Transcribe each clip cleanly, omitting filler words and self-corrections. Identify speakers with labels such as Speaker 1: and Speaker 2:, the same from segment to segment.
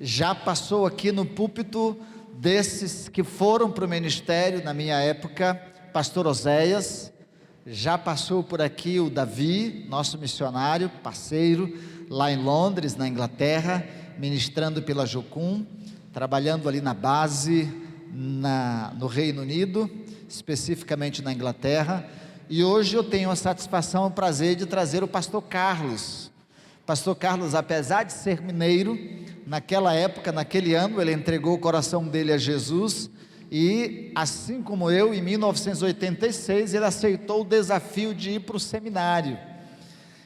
Speaker 1: já passou aqui no púlpito desses que foram para o ministério na minha época, pastor Oséias, já passou por aqui o Davi, nosso missionário, parceiro, lá em Londres, na Inglaterra, ministrando pela Jocum, trabalhando ali na base, no Reino Unido, especificamente na Inglaterra. E hoje eu tenho a satisfação e o prazer de trazer o pastor Carlos. Pastor Carlos, apesar de ser mineiro, naquela época, naquele ano, ele entregou o coração dele a Jesus, e assim como eu, em 1986, ele aceitou o desafio de ir para o seminário,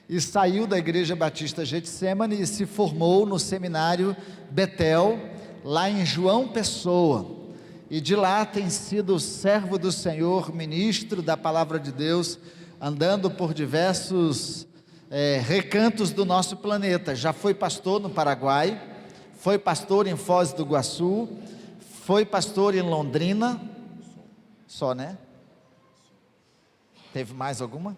Speaker 1: e saiu da Igreja Batista Getsemane e se formou no seminário Betel, lá em João Pessoa, e de lá tem sido servo do Senhor, ministro da Palavra de Deus, andando por diversos recantos do nosso planeta. Já foi pastor no Paraguai, foi pastor em Foz do Iguaçu, foi pastor em Londrina, só, né? Teve mais alguma?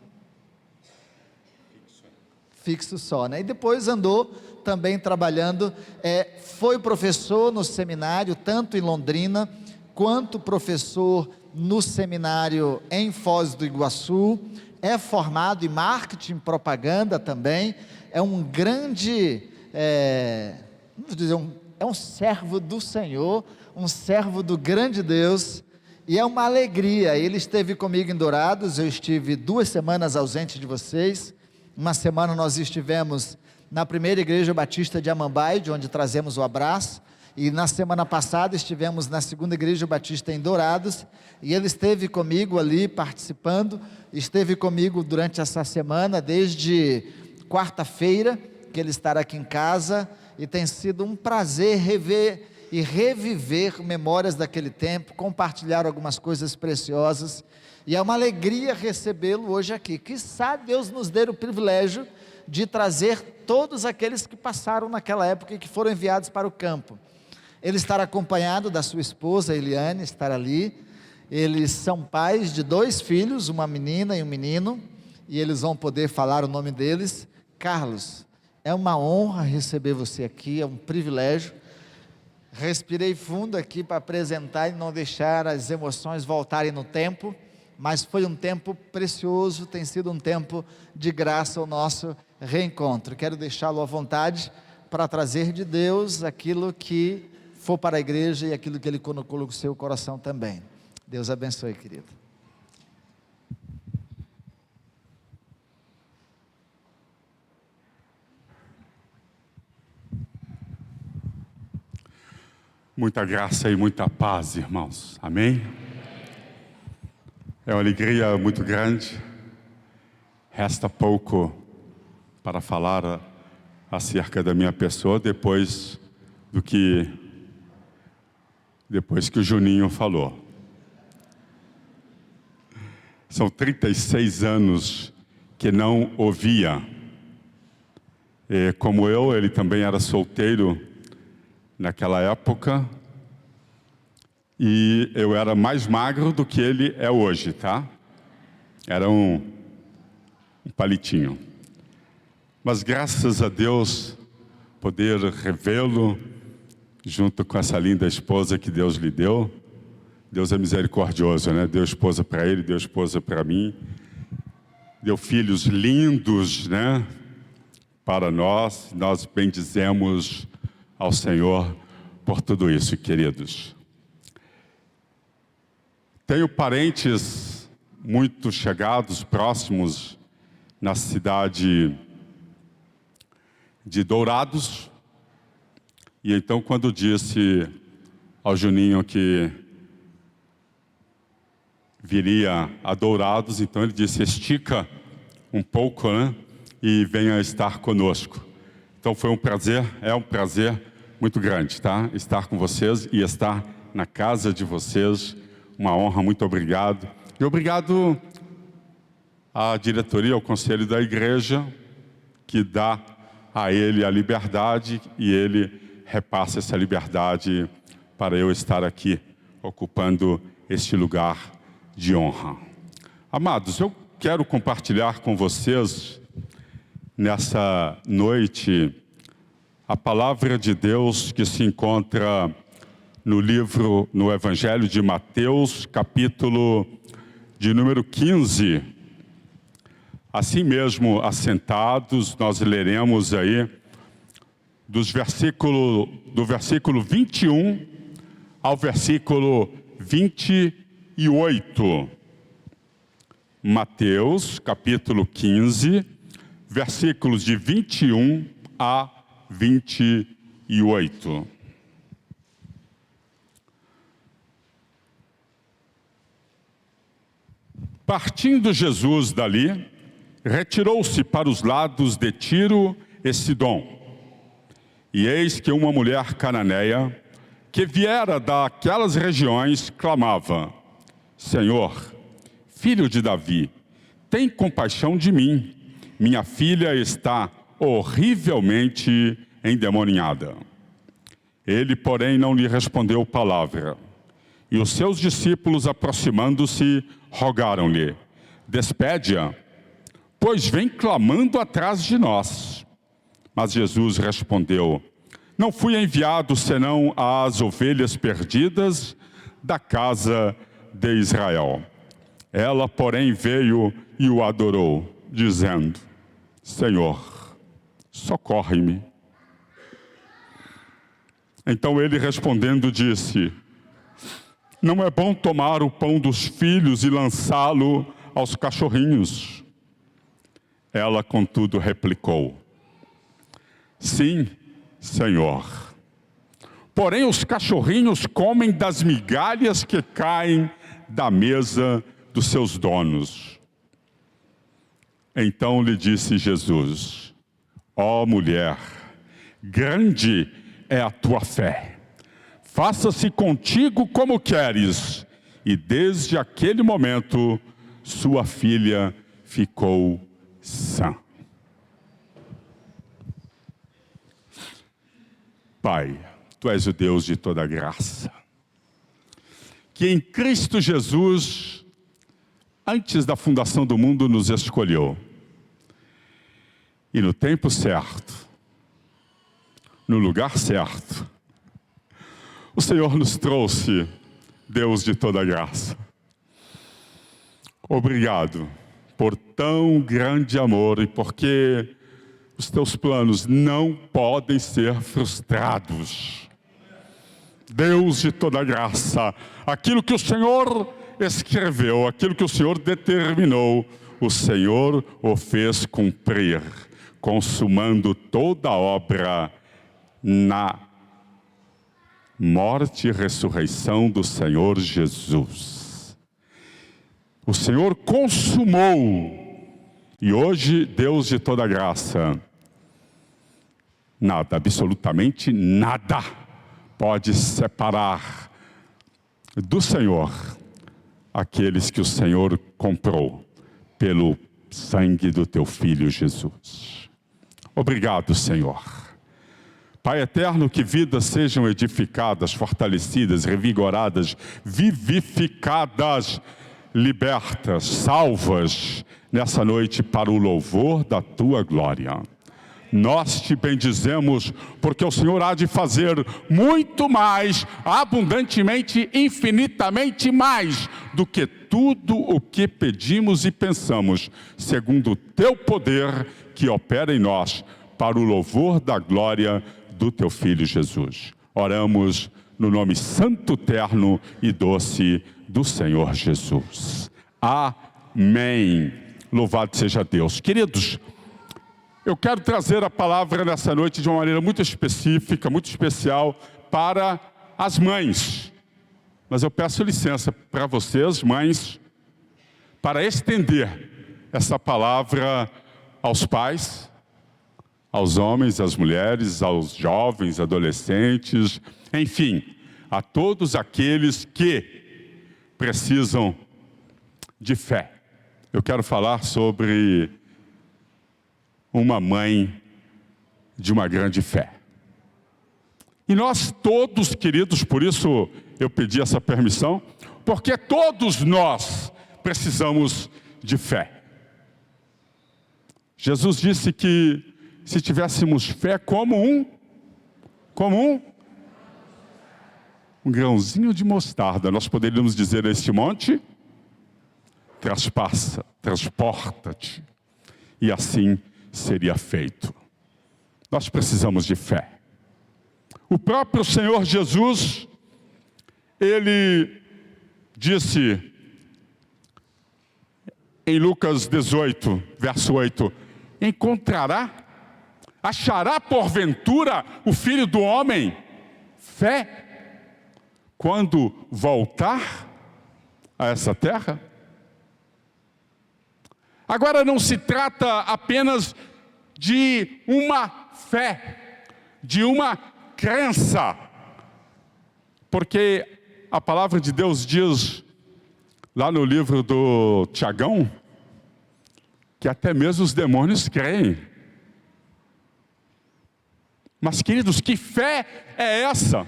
Speaker 1: Fixo só, né? E depois andou também trabalhando, foi professor no seminário, tanto em Londrina, quanto professor no seminário em Foz do Iguaçu, é formado em marketing e propaganda também, é um grande, vamos dizer, é um servo do Senhor, um servo do grande Deus, e é uma alegria. Ele esteve comigo em Dourados, eu estive 2 semanas ausente de vocês. Uma semana nós estivemos na primeira igreja batista de Amambai, de onde trazemos o abraço, e na semana passada estivemos na segunda igreja batista em Dourados, e ele esteve comigo ali participando, esteve comigo durante essa semana, desde quarta-feira, que ele estará aqui em casa, e tem sido um prazer rever e reviver memórias daquele tempo, compartilhar algumas coisas preciosas, e é uma alegria recebê-lo hoje aqui. Quiçá Deus nos dê o privilégio de trazer todos aqueles que passaram naquela época e que foram enviados para o campo. Ele estará acompanhado da sua esposa Eliane, estará ali. Eles são pais de 2 filhos, uma menina e um menino, e eles vão poder falar o nome deles. Carlos, é uma honra receber você aqui, é um privilégio. Respirei fundo aqui para apresentar e não deixar as emoções voltarem no tempo, mas foi um tempo precioso, tem sido um tempo de graça o nosso reencontro. Quero deixá-lo à vontade para trazer de Deus aquilo que for para a igreja e aquilo que Ele colocou no seu coração também. Deus abençoe, querido.
Speaker 2: Muita graça e muita paz, irmãos. Amém? É uma alegria muito grande. Resta pouco para falar acerca da minha pessoa depois que o Juninho falou. São 36 anos que não ouvia. Como ele também era solteiro naquela época, e eu era mais magro do que ele é hoje, tá? Era um palitinho. Mas graças a Deus, poder revê-lo, junto com essa linda esposa que Deus lhe deu. Deus é misericordioso, né? Deu esposa para ele, deu esposa para mim. Deu filhos lindos, né? Para nós bendizemos ao Senhor por tudo isso, queridos. Tenho parentes muito chegados, próximos, na cidade de Dourados, e então quando disse ao Juninho que viria a Dourados, então ele disse, estica um pouco, né, e venha estar conosco. Então foi um prazer, é um prazer muito grande, tá? Estar com vocês e estar na casa de vocês, uma honra, muito obrigado. E obrigado à diretoria, ao conselho da igreja, que dá a ele a liberdade e ele repassa essa liberdade para eu estar aqui, ocupando este lugar de honra. Amados, eu quero compartilhar com vocês, nessa noite, A palavra de Deus que se encontra no Evangelho de Mateus, capítulo de número 15. Assim mesmo, assentados, nós leremos aí do versículo 21 ao versículo 28. Mateus, capítulo 15, versículos de 21 a 28. Partindo Jesus dali, retirou-se para os lados de Tiro e Sidom. E eis que uma mulher cananeia, que viera daquelas regiões, clamava: Senhor, filho de Davi, tem compaixão de mim. Minha filha está horrivelmente endemoniada. Ele, porém, não lhe respondeu palavra. E os seus discípulos, aproximando-se, rogaram-lhe: despede-a, pois vem clamando atrás de nós. Mas Jesus respondeu: não fui enviado senão às ovelhas perdidas da casa de Israel. Ela, porém, veio e o adorou, dizendo: Senhor, socorre-me. Então ele respondendo disse: não é bom tomar o pão dos filhos e lançá-lo aos cachorrinhos. Ela, contudo, replicou: sim, Senhor. Porém, os cachorrinhos comem das migalhas que caem da mesa dos seus donos. Então lhe disse Jesus: ó mulher, grande é a tua fé. Faça-se contigo como queres. E desde aquele momento, sua filha ficou sã. Pai, Tu és o Deus de toda graça, que em Cristo Jesus, antes da fundação do mundo, nos escolheu. E no tempo certo, no lugar certo, o Senhor nos trouxe, Deus de toda graça. Obrigado por tão grande amor e porque os Teus planos não podem ser frustrados. Deus de toda graça, aquilo que o Senhor escreveu, aquilo que o Senhor determinou, o Senhor o fez cumprir, consumando toda a obra na morte e ressurreição do Senhor Jesus. O Senhor consumou. E hoje, Deus de toda graça, nada, absolutamente nada, pode separar do Senhor aqueles que o Senhor comprou pelo sangue do Teu Filho Jesus. Obrigado, Senhor. Pai eterno, que vidas sejam edificadas, fortalecidas, revigoradas, vivificadas, libertas, salvas, nessa noite para o louvor da Tua glória. Nós Te bendizemos, porque o Senhor há de fazer muito mais, abundantemente, infinitamente mais, do que tudo o que pedimos e pensamos, segundo o Teu poder que opera em nós, para o louvor da glória do Teu Filho Jesus. Oramos no nome santo, terno e doce do Senhor Jesus. Amém. Louvado seja Deus. Queridos, eu quero trazer a palavra nessa noite de uma maneira muito específica, muito especial para as mães. Mas eu peço licença para vocês, mães, para estender essa palavra aos pais, aos homens, às mulheres, aos jovens, adolescentes, enfim, a todos aqueles que precisam de fé. Eu quero falar sobre uma mãe de uma grande fé. E nós todos, queridos, por isso eu pedi essa permissão, porque todos nós precisamos de fé. Jesus disse que se tivéssemos fé como um Como um grãozinho de mostarda. Nós poderíamos dizer a este monte: traspassa, transporta-te. E assim seria feito. Nós precisamos de fé. O próprio Senhor Jesus, Ele disse em Lucas 18, verso 8, achará porventura o Filho do Homem fé quando voltar a essa terra? Agora não se trata apenas de uma fé, de uma crença, porque a palavra de Deus diz, lá no livro do Tiagão, que até mesmo os demônios creem. Mas, queridos, que fé é essa?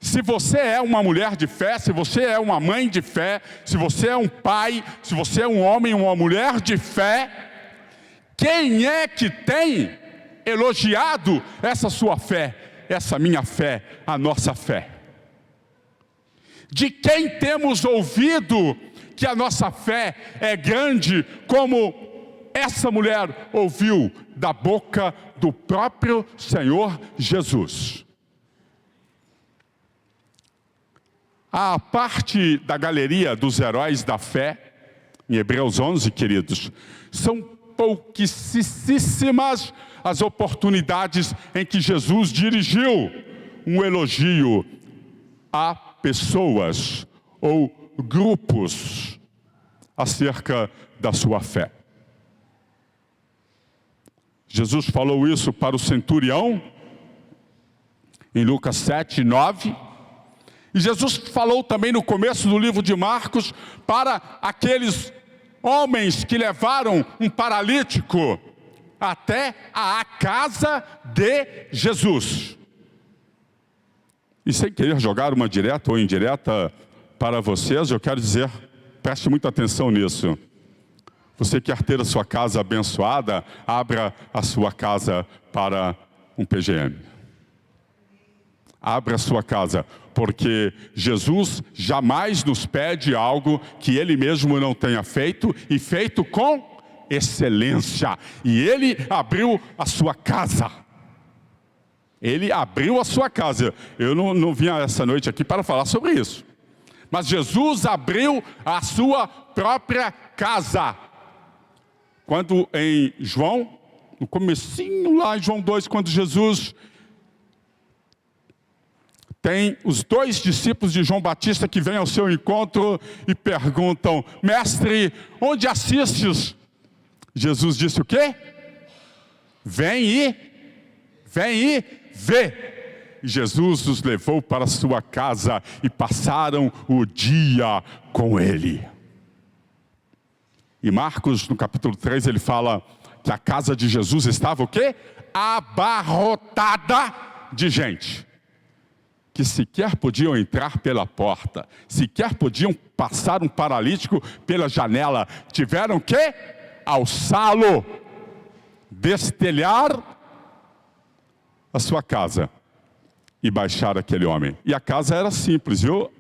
Speaker 2: Se você é uma mulher de fé, se você é uma mãe de fé, se você é um pai, se você é um homem ou uma mulher de fé, quem é que tem elogiado essa sua fé, essa minha fé, a nossa fé? De quem temos ouvido que a nossa fé é grande, como essa mulher ouviu da boca do próprio Senhor Jesus? A parte da galeria dos heróis da fé, em Hebreus 11, queridos, são pouquíssimas as oportunidades em que Jesus dirigiu um elogio a pessoas ou grupos acerca da sua fé. Jesus falou isso para o centurião, em Lucas 7, 9. E Jesus falou também no começo do livro de Marcos para aqueles homens que levaram um paralítico até a casa de Jesus. E sem querer jogar uma direta ou indireta para vocês, eu quero dizer, preste muita atenção nisso. Você quer ter a sua casa abençoada, abra a sua casa para um PGM. Abra a sua casa, porque Jesus jamais nos pede algo que Ele mesmo não tenha feito, e feito com excelência. E Ele abriu a sua casa. Ele abriu a sua casa. Eu não vim essa noite aqui para falar sobre isso. Mas Jesus abriu a sua própria casa. Quando em João, no comecinho lá em João 2, quando Jesus tem os 2 discípulos de João Batista que vêm ao seu encontro e perguntam: mestre, onde assistes? Jesus disse o quê? Vem e vê. E Jesus os levou para a sua casa e passaram o dia com ele. E Marcos, no capítulo 3, ele fala que a casa de Jesus estava o quê? Abarrotada de gente. Que sequer podiam entrar pela porta, sequer podiam passar um paralítico pela janela. Tiveram que alçá-lo, destelhar a sua casa e baixar aquele homem. E a casa era simples, viu?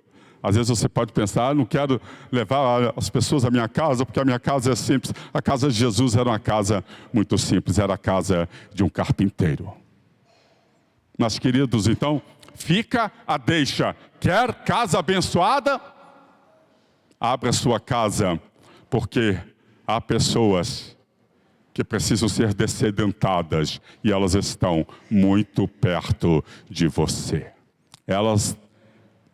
Speaker 2: Às vezes você pode pensar: não quero levar as pessoas à minha casa, porque a minha casa é simples. A casa de Jesus era uma casa muito simples, era a casa de um carpinteiro. Mas, queridos, então, fica a deixa. Quer casa abençoada? Abra sua casa, porque há pessoas que precisam ser dessedentadas e elas estão muito perto de você. Elas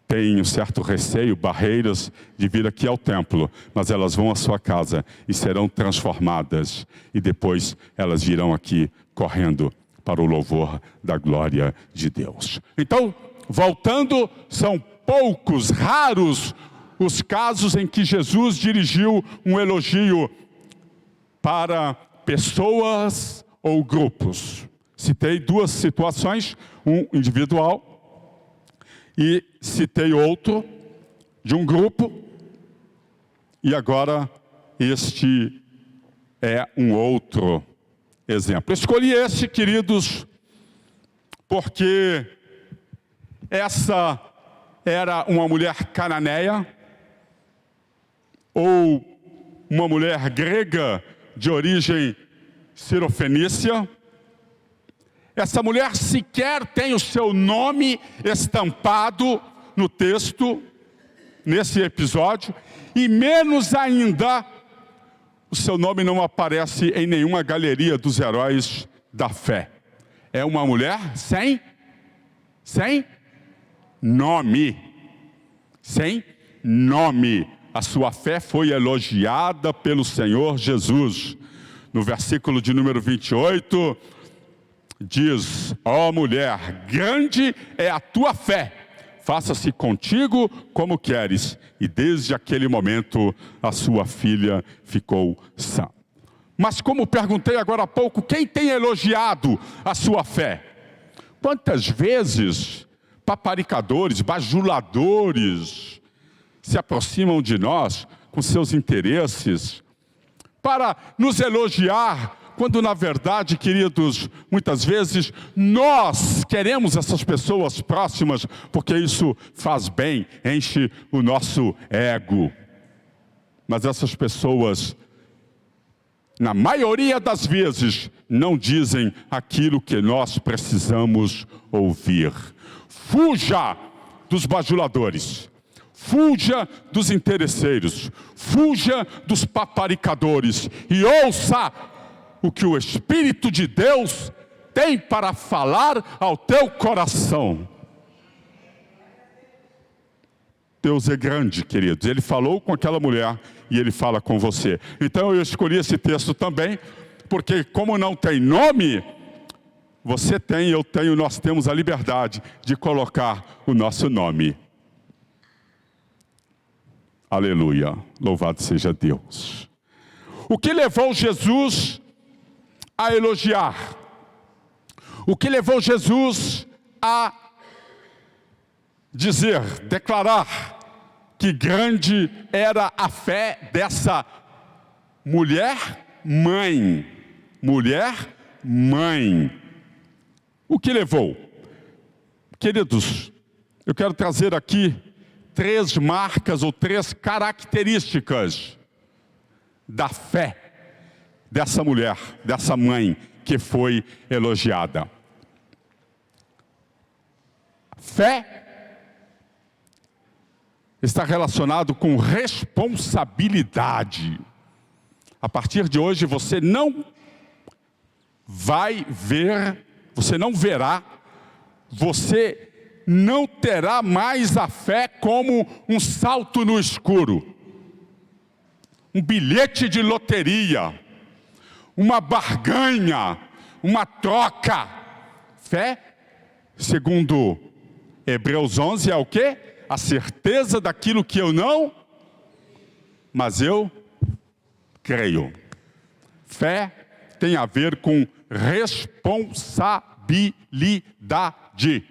Speaker 2: têm um certo receio, barreiras de vir aqui ao templo, mas elas vão à sua casa e serão transformadas, e depois elas virão aqui correndo para o louvor da glória de Deus. Então, voltando, são poucos, raros os casos em que Jesus dirigiu um elogio para pessoas ou grupos. Citei 2 situações, um individual e citei outro de um grupo, e agora este é um outro exemplo. Escolhi esse, queridos, porque essa era uma mulher cananeia, ou uma mulher grega de origem cirofenícia. Essa mulher sequer tem o seu nome estampado no texto, nesse episódio, e menos ainda, o seu nome não aparece em nenhuma galeria dos heróis da fé. É uma mulher sem nome. Sem nome. A sua fé foi elogiada pelo Senhor Jesus. No versículo de número 28, diz: ó mulher, grande é a tua fé, faça-se contigo como queres. E desde aquele momento a sua filha ficou sã. Mas como perguntei agora há pouco, quem tem elogiado a sua fé? Quantas vezes paparicadores, bajuladores se aproximam de nós com seus interesses para nos elogiar, quando na verdade, queridos, muitas vezes nós queremos essas pessoas próximas porque isso faz bem, enche o nosso ego. Mas essas pessoas, na maioria das vezes, não dizem aquilo que nós precisamos ouvir. Fuja dos bajuladores. Fuja dos interesseiros, fuja dos paparicadores e ouça o que o Espírito de Deus tem para falar ao teu coração. Deus é grande, queridos. Ele falou com aquela mulher e Ele fala com você. Então eu escolhi esse texto também, porque como não tem nome, você tem, eu tenho, nós temos a liberdade de colocar o nosso nome. Aleluia, louvado seja Deus. O que levou Jesus a elogiar? O que levou Jesus a dizer, declarar que grande era a fé dessa mulher mãe? Mulher mãe. O que levou? Queridos, eu quero trazer aqui 3 marcas ou 3 características da fé dessa mulher, dessa mãe que foi elogiada. Fé está relacionado com responsabilidade. A partir de hoje você não vai ver, você não verá, você não terá mais a fé como um salto no escuro, um bilhete de loteria, uma barganha, uma troca. Fé, segundo Hebreus 11, é o quê? A certeza daquilo que eu não, mas eu creio. Fé tem a ver com responsabilidade.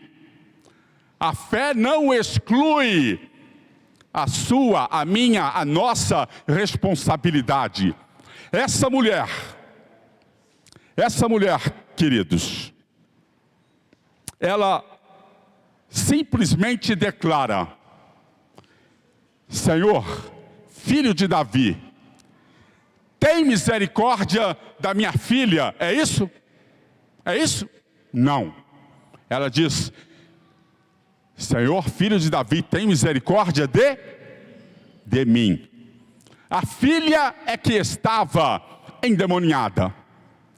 Speaker 2: A fé não exclui a sua, a minha, a nossa responsabilidade. Essa mulher, queridos, ela simplesmente declara: Senhor, filho de Davi, tem misericórdia da minha filha. É isso? É isso? Não. Ela diz: Senhor, filho de Davi, tem misericórdia de mim. A filha é que estava endemoniada.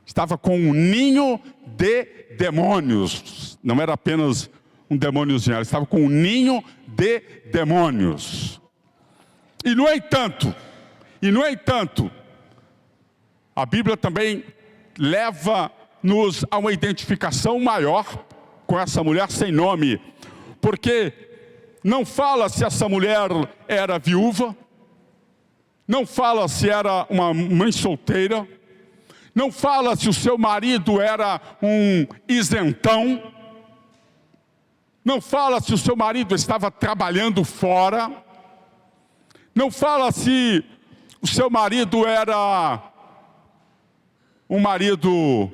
Speaker 2: Estava com um ninho de demônios. Não era apenas um demôniozinho, ela estava com um ninho de demônios. E no entanto, a Bíblia também leva-nos a uma identificação maior com essa mulher sem nome. Porque não fala se essa mulher era viúva, não fala se era uma mãe solteira, não fala se o seu marido era um isentão, não fala se o seu marido estava trabalhando fora, não fala se o seu marido era um marido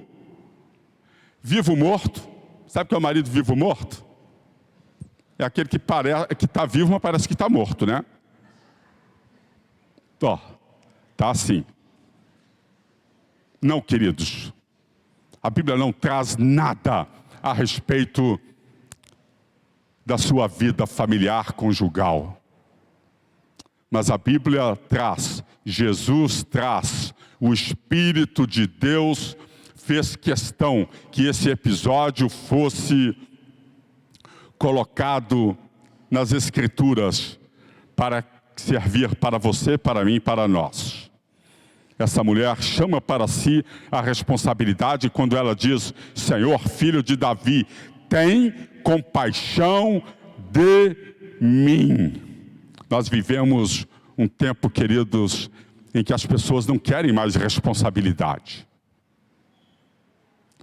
Speaker 2: vivo-morto. Sabe o que é o marido vivo-morto? É aquele que está vivo, mas parece que está morto, né? Ó, tá assim. Não, queridos, a Bíblia não traz nada a respeito da sua vida familiar, conjugal. Mas a Bíblia traz, Jesus traz, o Espírito de Deus fez questão que esse episódio fosse colocado nas Escrituras para servir para você, para mim, para nós. Essa mulher chama para si a responsabilidade quando ela diz: Senhor, filho de Davi, tem compaixão de mim. Nós vivemos um tempo, queridos, em que as pessoas não querem mais responsabilidade.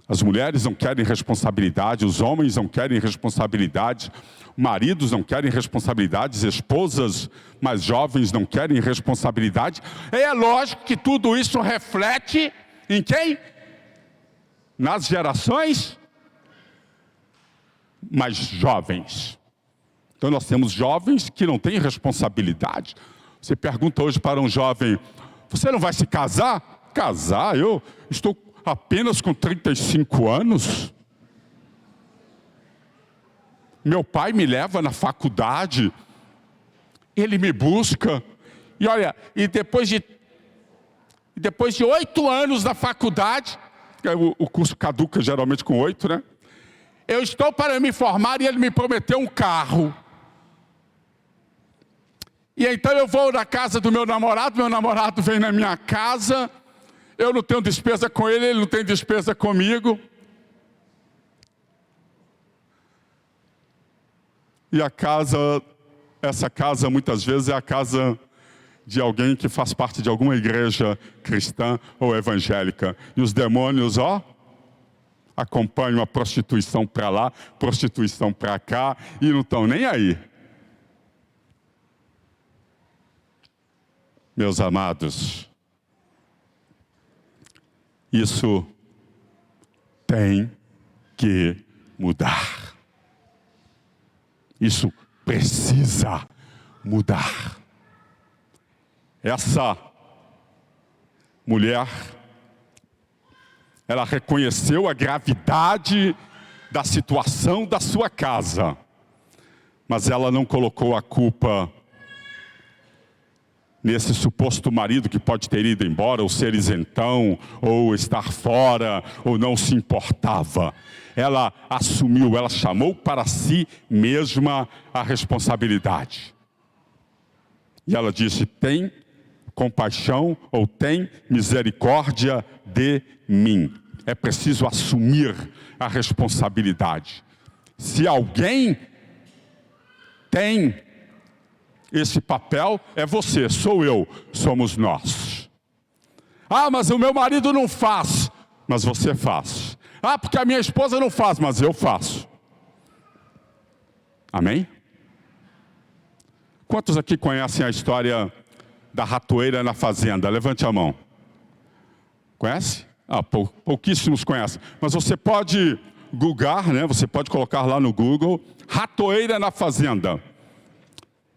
Speaker 2: As mulheres não querem responsabilidade, os homens não querem responsabilidade, maridos não querem responsabilidades, esposas mais jovens não querem responsabilidade. É lógico que tudo isso reflete em quem? Nas gerações mais jovens. Então nós temos jovens que não têm responsabilidade. Você pergunta hoje para um jovem: você não vai se casar? Casar? Eu estou apenas com 35 anos. Meu pai me leva na faculdade, ele me busca, e olha, e depois de 8 anos da faculdade, o curso caduca geralmente com 8, né? Eu estou para me formar e ele me prometeu um carro. E então eu vou na casa do meu namorado vem na minha casa, eu não tenho despesa com ele, ele não tem despesa comigo. E essa casa muitas vezes é a casa de alguém que faz parte de alguma igreja cristã ou evangélica. E os demônios, acompanham a prostituição para lá, prostituição para cá, e não estão nem aí. Meus amados, isso tem que mudar. Isso precisa mudar. Essa mulher, ela reconheceu a gravidade da situação da sua casa, mas ela não colocou a culpa nesse suposto marido que pode ter ido embora, ou ser isentão, ou estar fora, ou não se importava. Ela assumiu, ela chamou para si mesma a responsabilidade. E ela disse: tem compaixão ou tem misericórdia de mim. É preciso assumir a responsabilidade. Se alguém tem esse papel, é você, sou eu, somos nós. Mas o meu marido não faz, mas você faz. Porque a minha esposa não faz, mas eu faço. Amém? Quantos aqui conhecem a história da ratoeira na fazenda? Levante a mão. Conhece? Pouquíssimos conhecem. Mas você pode googlar, né? Você pode colocar lá no Google, ratoeira na fazenda.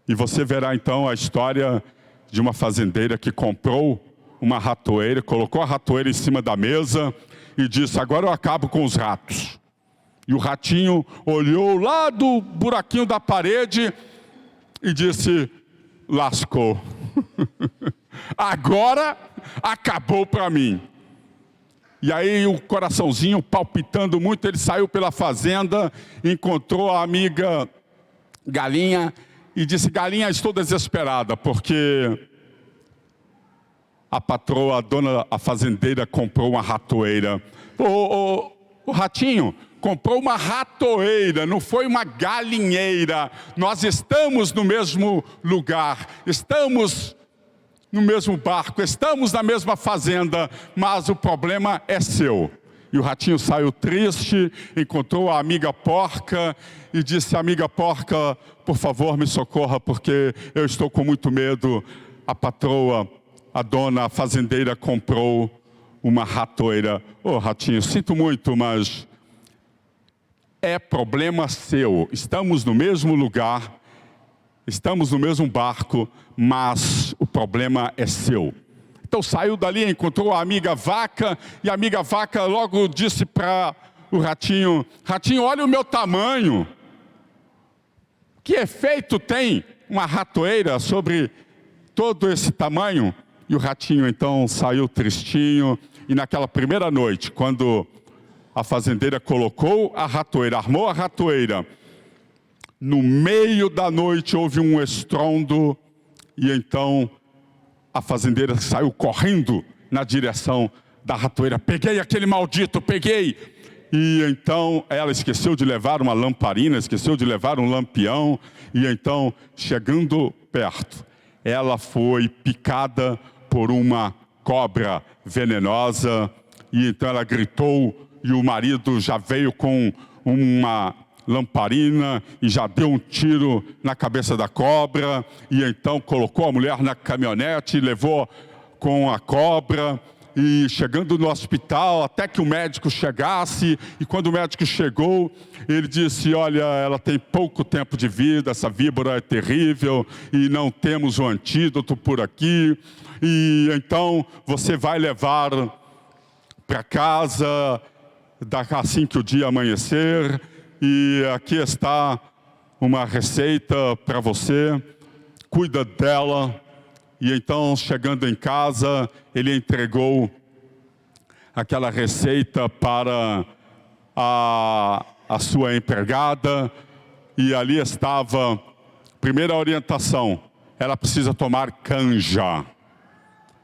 Speaker 2: E você verá então a história de uma fazendeira que comprou uma ratoeira, colocou a ratoeira em cima da mesa e disse: agora eu acabo com os ratos. E o ratinho olhou lá do buraquinho da parede e disse: lascou. Agora acabou para mim. E aí o coraçãozinho palpitando muito, ele saiu pela fazenda, encontrou a amiga galinha e disse: galinha, estou desesperada, porque a patroa, a fazendeira comprou uma ratoeira. O ratinho comprou uma ratoeira, não foi uma galinheira. Nós estamos no mesmo lugar, estamos no mesmo barco, estamos na mesma fazenda, mas o problema é seu. E o ratinho saiu triste, encontrou a amiga porca e disse: amiga porca, por favor me socorra, porque eu estou com muito medo. A patroa, a dona, a fazendeira comprou uma ratoeira. Ô, ratinho, sinto muito, mas é problema seu. Estamos no mesmo lugar, estamos no mesmo barco, mas o problema é seu. Então saiu dali, encontrou a amiga vaca, e a amiga vaca logo disse para o ratinho: ratinho, olha o meu tamanho. Que efeito tem uma ratoeira sobre todo esse tamanho? E o ratinho então saiu tristinho, e naquela primeira noite, quando a fazendeira colocou a ratoeira, armou a ratoeira, no meio da noite houve um estrondo, e então a fazendeira saiu correndo na direção da ratoeira. Peguei aquele maldito, peguei! E então ela esqueceu de levar uma lamparina, esqueceu de levar um lampião, e então, chegando perto, ela foi picada por uma cobra venenosa, e então ela gritou, e o marido já veio com uma lamparina e já deu um tiro na cabeça da cobra, e então colocou a mulher na caminhonete e levou com a cobra. E chegando no hospital, até que o médico chegasse, e quando o médico chegou, ele disse: olha, ela tem pouco tempo de vida, essa víbora é terrível, e não temos um antídoto por aqui, e então você vai levar para casa assim que o dia amanhecer, e aqui está uma receita para você, cuida dela. E então, chegando em casa, ele entregou aquela receita para a sua empregada, e ali estava, primeira orientação: ela precisa tomar canja.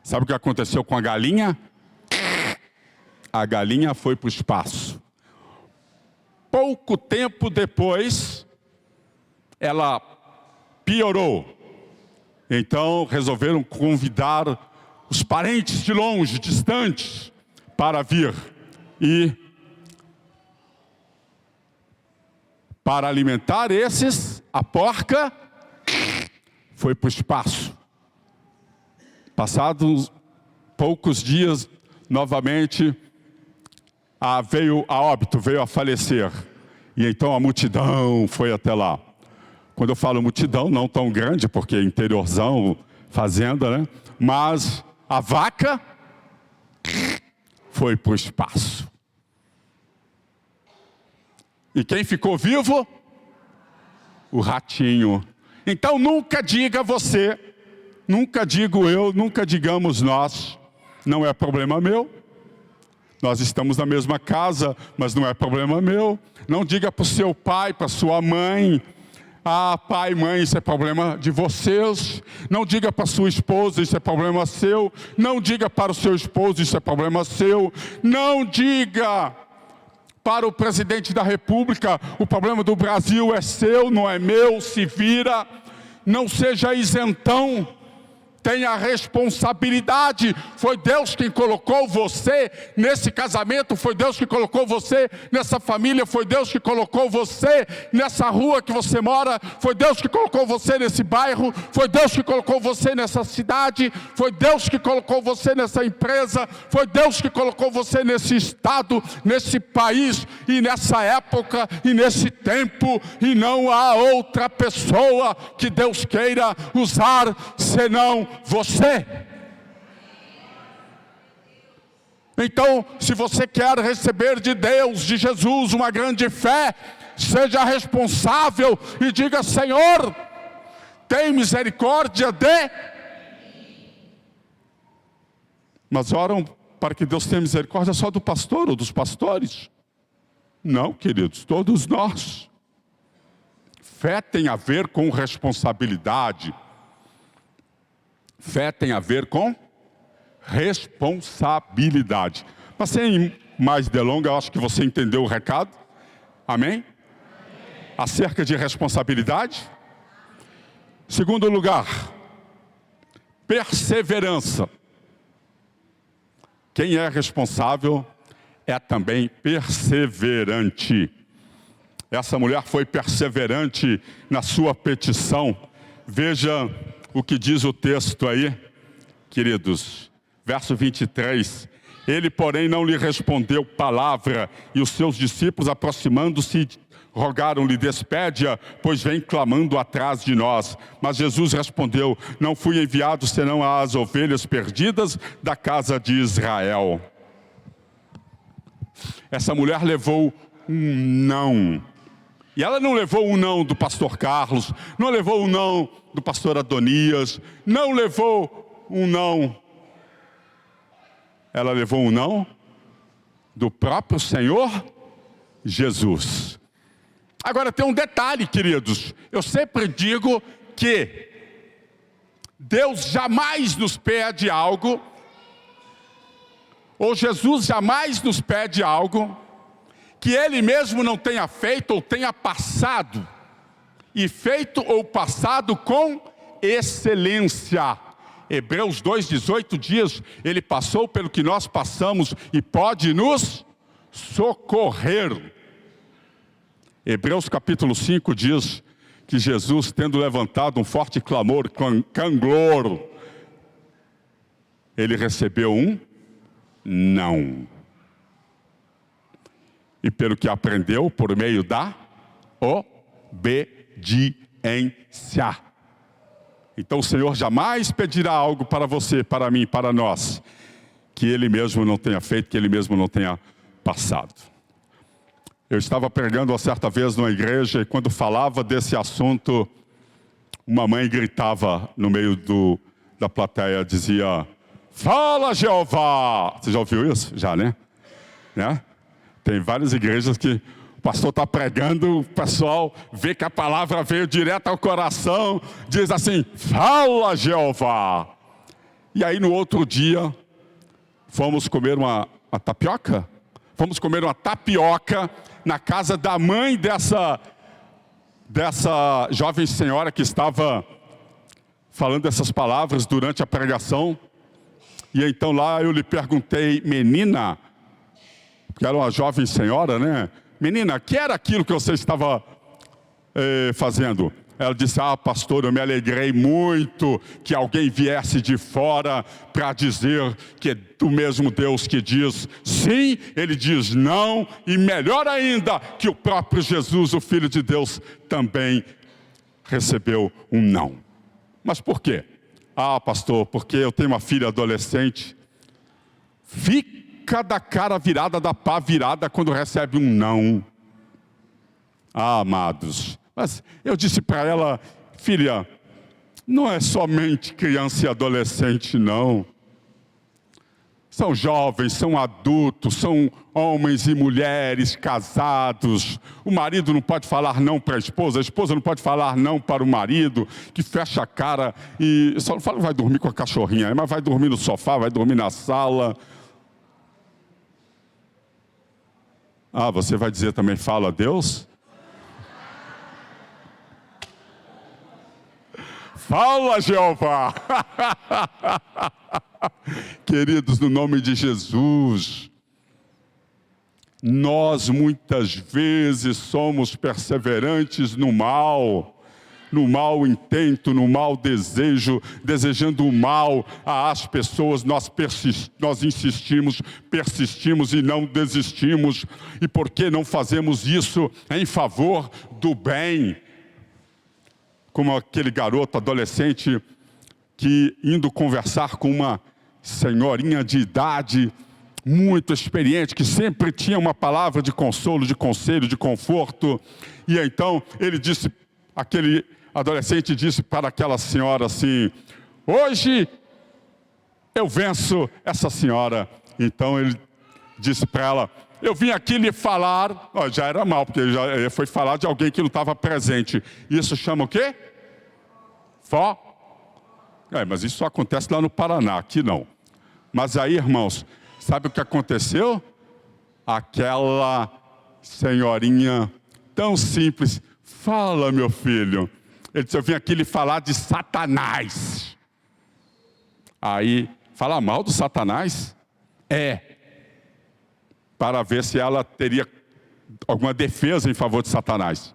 Speaker 2: Sabe o que aconteceu com a galinha? A galinha foi para o espaço. Pouco tempo depois, ela piorou. Então resolveram convidar os parentes de longe, distantes, para vir. E para alimentar esses, a porca foi para o espaço. Passados poucos dias, novamente, veio a óbito, veio a falecer. E então a multidão foi até lá. Quando eu falo multidão, não tão grande, porque é interiorzão, fazenda, né? Mas a vaca foi para o espaço. E quem ficou vivo? O ratinho. Então nunca diga você, nunca digo eu, nunca digamos nós, não é problema meu. Nós estamos na mesma casa, mas não é problema meu. Não diga para o seu pai, para sua mãe: ah, pai, mãe, isso é problema de vocês. Não diga para sua esposa: isso é problema seu. Não diga para o seu esposo: isso é problema seu. Não diga para o presidente da República: o problema do Brasil é seu, não é meu, se vira. Não seja isentão. Tenha responsabilidade. Foi Deus quem colocou você nesse casamento, foi Deus que colocou você nessa família, foi Deus que colocou você nessa rua que você mora, foi Deus que colocou você nesse bairro, foi Deus que colocou você nessa cidade, foi Deus que colocou você nessa empresa, foi Deus que colocou você nesse estado, nesse país e nessa época e nesse tempo, e não há outra pessoa que Deus queira usar senão você. Então, se você quer receber de Deus, de Jesus, uma grande fé, seja responsável e diga: Senhor, tem misericórdia de... Mas oram para que Deus tenha misericórdia só do pastor ou dos pastores? Não, queridos, todos nós. Fé tem a ver com responsabilidade. Fé tem a ver com responsabilidade. Mas sem mais delongas, eu acho que você entendeu o recado. Amém? Acerca de responsabilidade. Segundo lugar, perseverança. Quem é responsável é também perseverante. Essa mulher foi perseverante na sua petição. Veja o que diz o texto aí, queridos. Verso 23. Ele, porém, não lhe respondeu palavra, e os seus discípulos, aproximando-se, rogaram-lhe: despede-a, pois vem clamando atrás de nós. Mas Jesus respondeu: não fui enviado senão às ovelhas perdidas da casa de Israel. Essa mulher levou um não. E ela não levou um não do pastor Carlos, não levou um não do pastor Adonias, não levou um não. Ela levou um não do próprio Senhor Jesus. Agora tem um detalhe, queridos. Eu sempre digo que Deus jamais nos pede algo, ou Jesus jamais nos pede algo, que Ele mesmo não tenha feito ou tenha passado, e feito ou passado com excelência. Hebreus 2,18 diz: Ele passou pelo que nós passamos e pode nos socorrer. Hebreus capítulo 5 diz que Jesus, tendo levantado um forte clamor, canglor, Ele recebeu um não. E pelo que aprendeu por meio da obediência. Então o Senhor jamais pedirá algo para você, para mim, para nós, que Ele mesmo não tenha feito, que Ele mesmo não tenha passado. Eu estava pregando uma certa vez numa igreja, e quando falava desse assunto, uma mãe gritava no meio da plateia, dizia: fala, Jeová! Você já ouviu isso? Já, né? Tem várias igrejas que o pastor está pregando, o pessoal vê que a palavra veio direto ao coração, diz assim: fala, Jeová! E aí no outro dia, fomos comer uma tapioca? Fomos comer uma tapioca na casa da mãe dessa jovem senhora que estava falando essas palavras durante a pregação. E então lá eu lhe perguntei: menina, porque era uma jovem senhora, né? Menina, que era aquilo que você estava fazendo? Ela disse: ah, pastor, eu me alegrei muito que alguém viesse de fora para dizer que é do mesmo Deus que diz sim, Ele diz não, e melhor ainda, que o próprio Jesus, o Filho de Deus, também recebeu um não. Mas por quê? Ah, pastor, porque eu tenho uma filha adolescente. Fica da cara virada, da pá virada quando recebe um não. Ah, amados, mas eu disse para ela: filha, não é somente criança e adolescente, não. São jovens, são adultos, são homens e mulheres casados. O marido não pode falar não para a esposa não pode falar não para o marido, que fecha a cara e só fala que vai dormir com a cachorrinha, mas vai dormir no sofá, vai dormir na sala. Ah, você vai dizer também: fala a Deus? Fala, Jeová! Queridos, no nome de Jesus, nós muitas vezes somos perseverantes no mal intento, no mau desejo, desejando o mal às pessoas. Nós insistimos, persistimos e não desistimos. E por que não fazemos isso em favor do bem? Como aquele garoto adolescente que, indo conversar com uma senhorinha de idade muito experiente, que sempre tinha uma palavra de consolo, de conselho, de conforto, e então ele disse, aquele adolescente disse para aquela senhora assim: hoje eu venço essa senhora. Então ele disse para ela: eu vim aqui lhe falar. Já era mal, porque já foi falar de alguém que não estava presente. Isso chama o quê? Mas isso só acontece lá no Paraná, aqui não. Mas aí, irmãos, sabe o que aconteceu? Aquela senhorinha tão simples: fala, meu filho. Ele disse: eu vim aqui lhe falar de Satanás. Aí, falar mal do Satanás? Para ver se ela teria alguma defesa em favor de Satanás.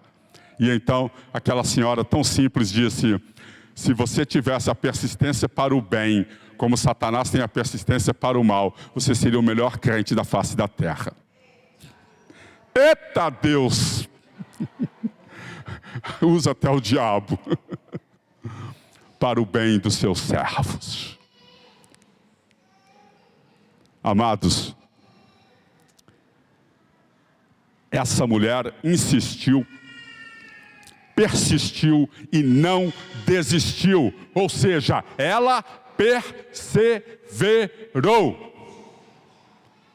Speaker 2: E então, aquela senhora tão simples disse: se você tivesse a persistência para o bem, como Satanás tem a persistência para o mal, você seria o melhor crente da face da terra. Eita Deus! Usa até o diabo para o bem dos seus servos. Amados, essa mulher insistiu, persistiu e não desistiu. Ou seja, ela perseverou.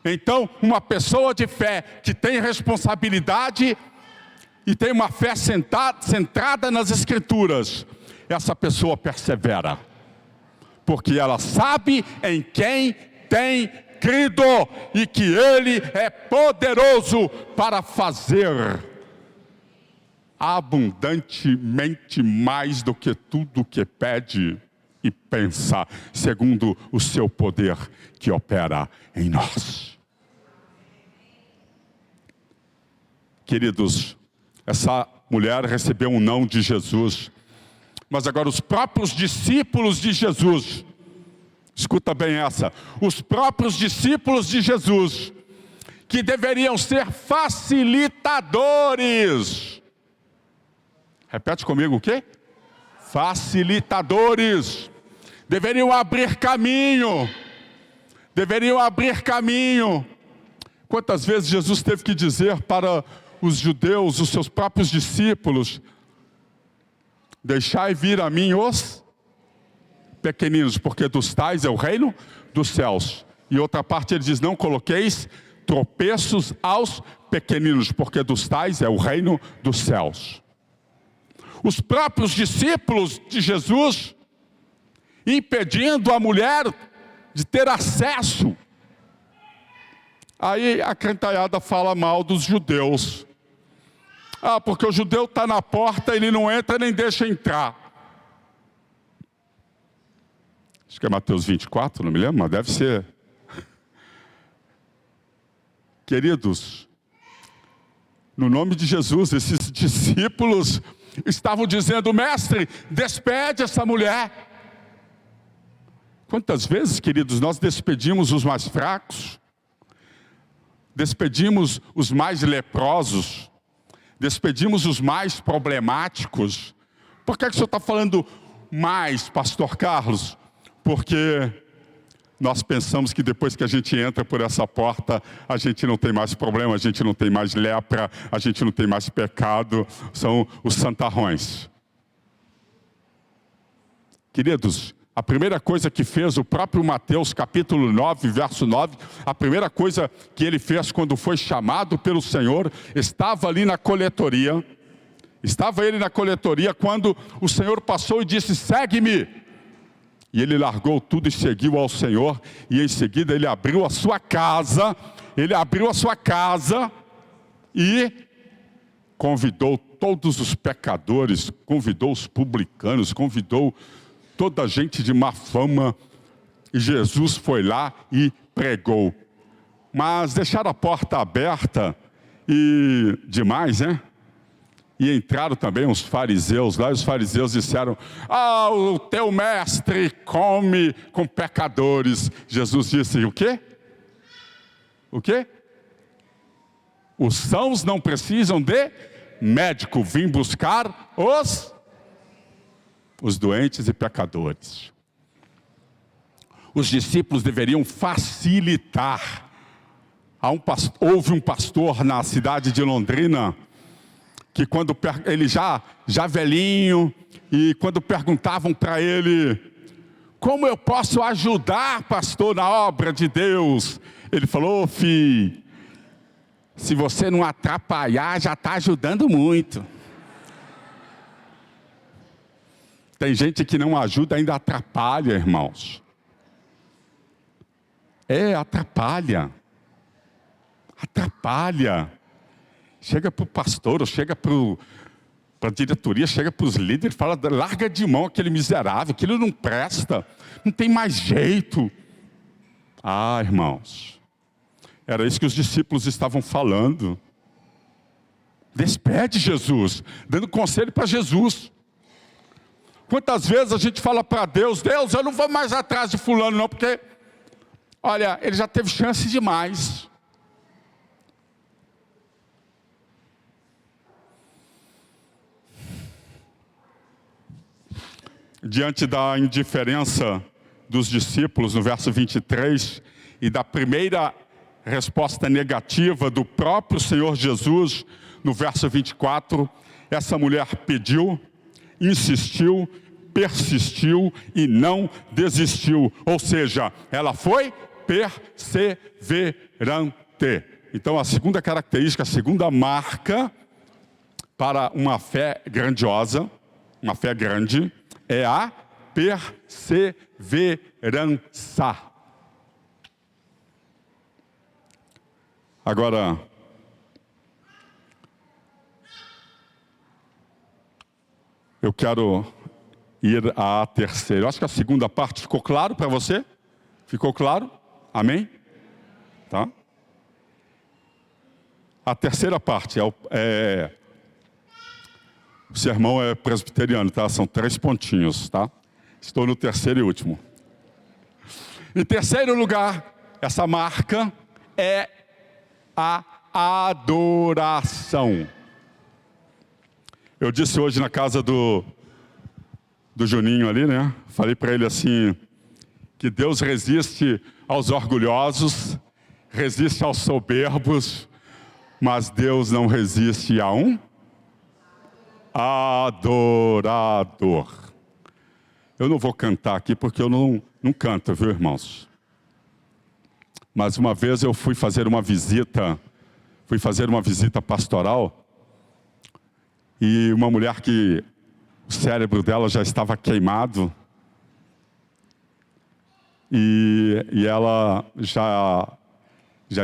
Speaker 2: Então, uma pessoa de fé que tem responsabilidade e tem uma fé centrada nas Escrituras, essa pessoa persevera, porque ela sabe em quem tem crido e que Ele é poderoso para fazer abundantemente mais do que tudo que pede e pensa, segundo o seu poder que opera em nós. Queridos, essa mulher recebeu um não de Jesus, mas agora os próprios discípulos de Jesus, escuta bem essa, os próprios discípulos de Jesus, que deveriam ser facilitadores. Repete comigo o quê? Facilitadores. Deveriam abrir caminho. Deveriam abrir caminho. Quantas vezes Jesus teve que dizer para os judeus, os seus próprios discípulos: deixai vir a mim os pequeninos, porque dos tais é o reino dos céus. E outra parte ele diz: não coloqueis tropeços aos pequeninos, porque dos tais é o reino dos céus. Os próprios discípulos de Jesus impedindo a mulher de ter acesso. Aí a cantalhada fala mal dos judeus. Ah, porque o judeu está na porta, ele não entra nem deixa entrar. Acho que é Mateus 24, não me lembro, mas deve ser. Queridos, no nome de Jesus, esses discípulos estavam dizendo: mestre, despede essa mulher. Quantas vezes, queridos, nós despedimos os mais fracos, despedimos os mais leprosos, despedimos os mais problemáticos. Por que o senhor está falando mais, pastor Carlos? Porque nós pensamos que depois que a gente entra por essa porta, a gente não tem mais problema, a gente não tem mais lepra, a gente não tem mais pecado. São os santarrões. Queridos, a primeira coisa que fez o próprio Mateus, capítulo 9, verso 9, a primeira coisa que ele fez quando foi chamado pelo Senhor, estava ali na coletoria. Estava ele na coletoria quando o Senhor passou e disse: segue-me. E ele largou tudo e seguiu ao Senhor, e em seguida ele abriu a sua casa, e convidou todos os pecadores, convidou os publicanos, convidou toda a gente de má fama, e Jesus foi lá e pregou. Mas deixaram a porta aberta, e demais, né? E entraram também os fariseus lá, e os fariseus disseram: ah, o teu mestre come com pecadores. Jesus disse: o quê? O quê? Os sãos não precisam de médico, vim buscar os doentes e pecadores. Os discípulos deveriam facilitar. Houve um pastor na cidade de Londrina, que quando ele já velhinho, e quando perguntavam para ele: como eu posso ajudar, pastor, na obra de Deus? Ele falou: filho, se você não atrapalhar, já está ajudando muito. Tem gente que não ajuda, ainda atrapalha, irmãos. Atrapalha. Chega para o pastor, ou chega para a diretoria, chega para os líderes e fala: larga de mão aquele miserável, aquilo não presta, não tem mais jeito. Ah, irmãos, era isso que os discípulos estavam falando. Despede Jesus, dando conselho para Jesus. Quantas vezes a gente fala para Deus, Deus, eu não vou mais atrás de fulano não, porque, olha, ele já teve chance demais. Diante da indiferença dos discípulos, no verso 23, e da primeira resposta negativa do próprio Senhor Jesus, no verso 24, essa mulher pediu, insistiu, persistiu e não desistiu. Ou seja, ela foi perseverante. Então, a segunda característica, a segunda marca para uma fé grandiosa, uma fé grande, é a perseverança. Agora, eu quero ir à terceira. Eu acho que a segunda parte ficou claro para você? Ficou claro? Amém? Tá? A terceira parte o sermão é presbiteriano, tá? São 3 pontinhos, tá? Estou no terceiro e último. Em terceiro lugar, essa marca é a adoração. Eu disse hoje na casa do Juninho ali, né? Falei para ele assim, que Deus resiste aos orgulhosos, resiste aos soberbos, mas Deus não resiste a um adorador. Eu não vou cantar aqui porque eu não canto, viu, irmãos? Mas uma vez eu fui fazer uma visita pastoral, e uma mulher que o cérebro dela já estava queimado, e ela já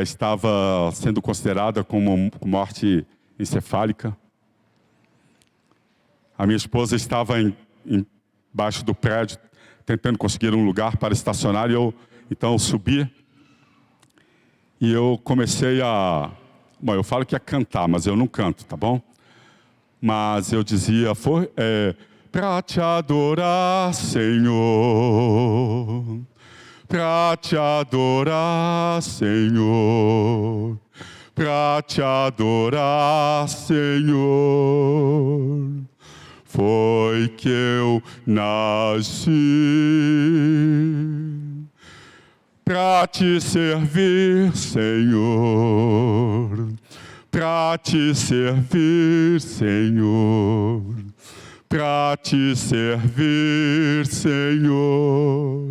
Speaker 2: estava sendo considerada como morte encefálica. A minha esposa estava embaixo do prédio, tentando conseguir um lugar para estacionar, e então eu subi, e eu comecei bom, eu falo que é cantar, mas eu não canto, tá bom? Mas eu dizia, pra te adorar, Senhor, pra te adorar, Senhor, pra te adorar, Senhor, foi que eu nasci. Pra te servir, Senhor, pra te servir, Senhor, pra te servir, Senhor,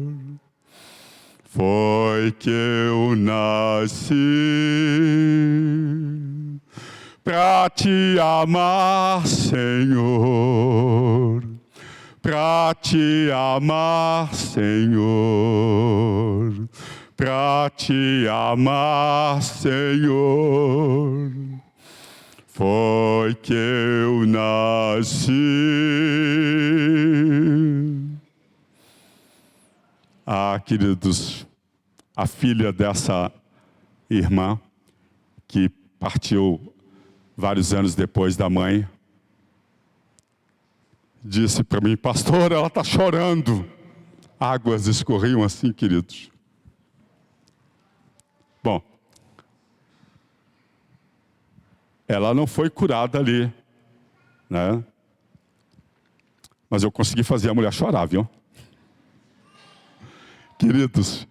Speaker 2: foi que eu nasci. Pra te amar, Senhor, pra te amar, Senhor, pra te amar, Senhor, foi que eu nasci. Queridos, a filha dessa irmã, que partiu vários anos depois da mãe, disse para mim, pastor, ela está chorando. Águas escorriam assim, queridos. Bom, ela não foi curada ali, né? Mas eu consegui fazer a mulher chorar, viu? Queridos,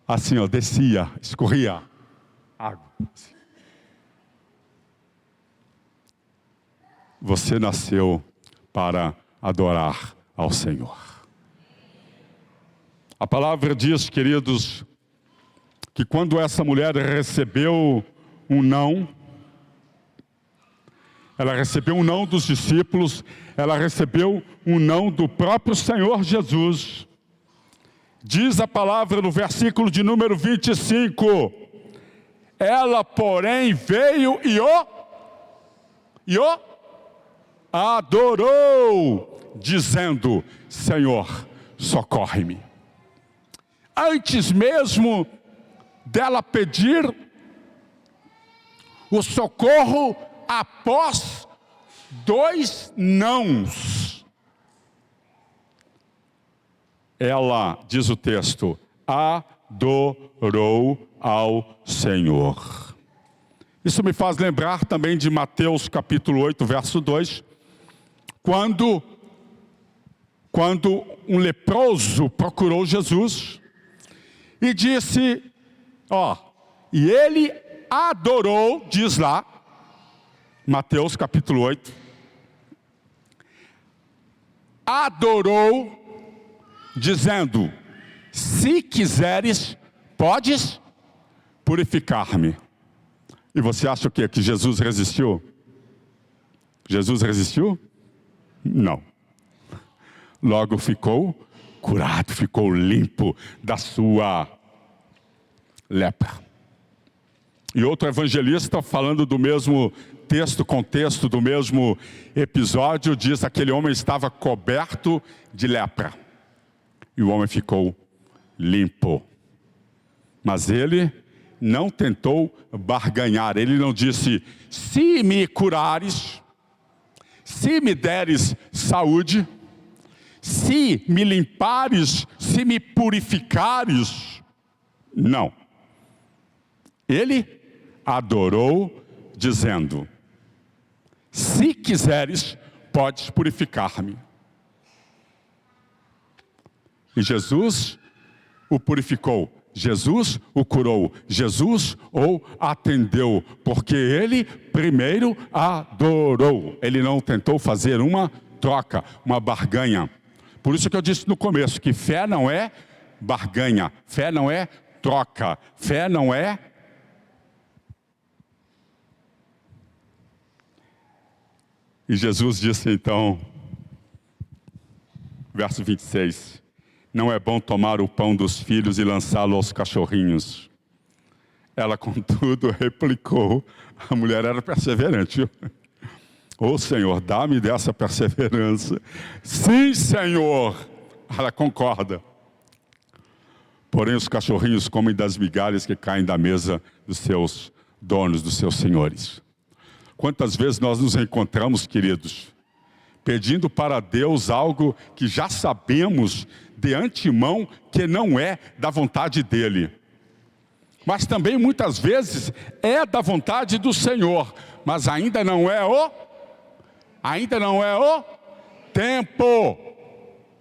Speaker 2: assim, ó, descia, escorria água. Assim. Você nasceu para adorar ao Senhor. A palavra diz, queridos, que quando essa mulher recebeu um não, ela recebeu um não dos discípulos, ela recebeu um não do próprio Senhor Jesus. Diz a palavra no versículo de número 25, ela, porém, veio e o adorou, dizendo, Senhor, socorre-me. Antes mesmo dela pedir o socorro após 2 nãos, ela, diz o texto, adorou ao Senhor. Isso me faz lembrar também de Mateus capítulo 8, verso 2, quando um leproso procurou Jesus e disse, e ele adorou, diz lá, Mateus capítulo 8, adorou, dizendo, se quiseres, podes purificar-me. E você acha o quê? Que Jesus resistiu? Jesus resistiu? Não. Logo ficou curado, ficou limpo da sua lepra. E outro evangelista, falando do mesmo contexto do mesmo episódio, diz que aquele homem estava coberto de lepra. E o homem ficou limpo. Mas ele não tentou barganhar. Ele não disse, se me curares, se me deres saúde, se me limpares, se me purificares. Não. Ele adorou, dizendo, se quiseres, podes purificar-me. E Jesus o purificou, Jesus o curou, Jesus o atendeu, porque ele primeiro adorou. Ele não tentou fazer uma troca, uma barganha. Por isso que eu disse no começo, que fé não é barganha, fé não é troca, fé não é... E Jesus disse então, verso 26, não é bom tomar o pão dos filhos e lançá-lo aos cachorrinhos. Ela, contudo, replicou, a mulher era perseverante, viu? Ô Senhor, dá-me dessa perseverança. Sim, Senhor. Ela concorda. Porém, os cachorrinhos comem das migalhas que caem da mesa dos seus donos, dos seus senhores. Quantas vezes nós nos encontramos, queridos, pedindo para Deus algo que já sabemos de antemão que não é da vontade dEle. Mas também muitas vezes é da vontade do Senhor, mas ainda não é o tempo.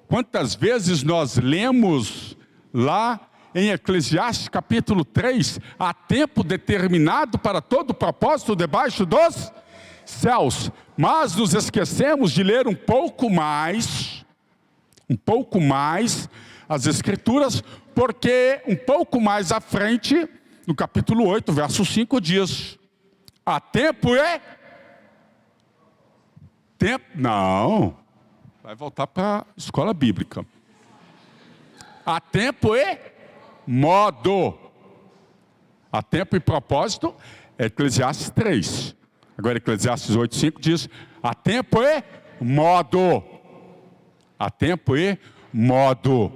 Speaker 2: Quantas vezes nós lemos lá em Eclesiastes capítulo 3, há tempo determinado para todo propósito debaixo dos céus. Mas nos esquecemos de ler um pouco mais as Escrituras, porque um pouco mais à frente, no capítulo 8, verso 5 diz, há tempo e... Não, vai voltar para a escola bíblica. Há tempo e modo. Há tempo e propósito, é Eclesiastes 3. Agora Eclesiastes 8, 5 diz, há tempo e modo. Há tempo e modo.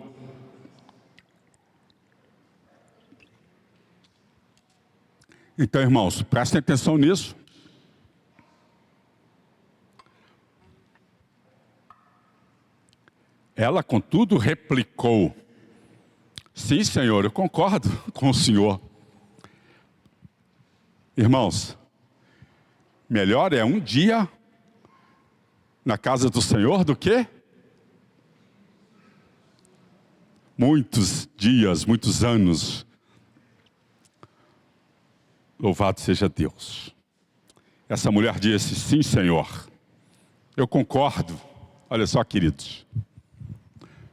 Speaker 2: Então, irmãos, prestem atenção nisso. Ela, contudo, replicou, sim, Senhor, eu concordo com o Senhor. Irmãos, melhor é um dia na casa do Senhor do que muitos dias, muitos anos. Louvado seja Deus. Essa mulher disse, sim, Senhor, eu concordo. Olha só, queridos.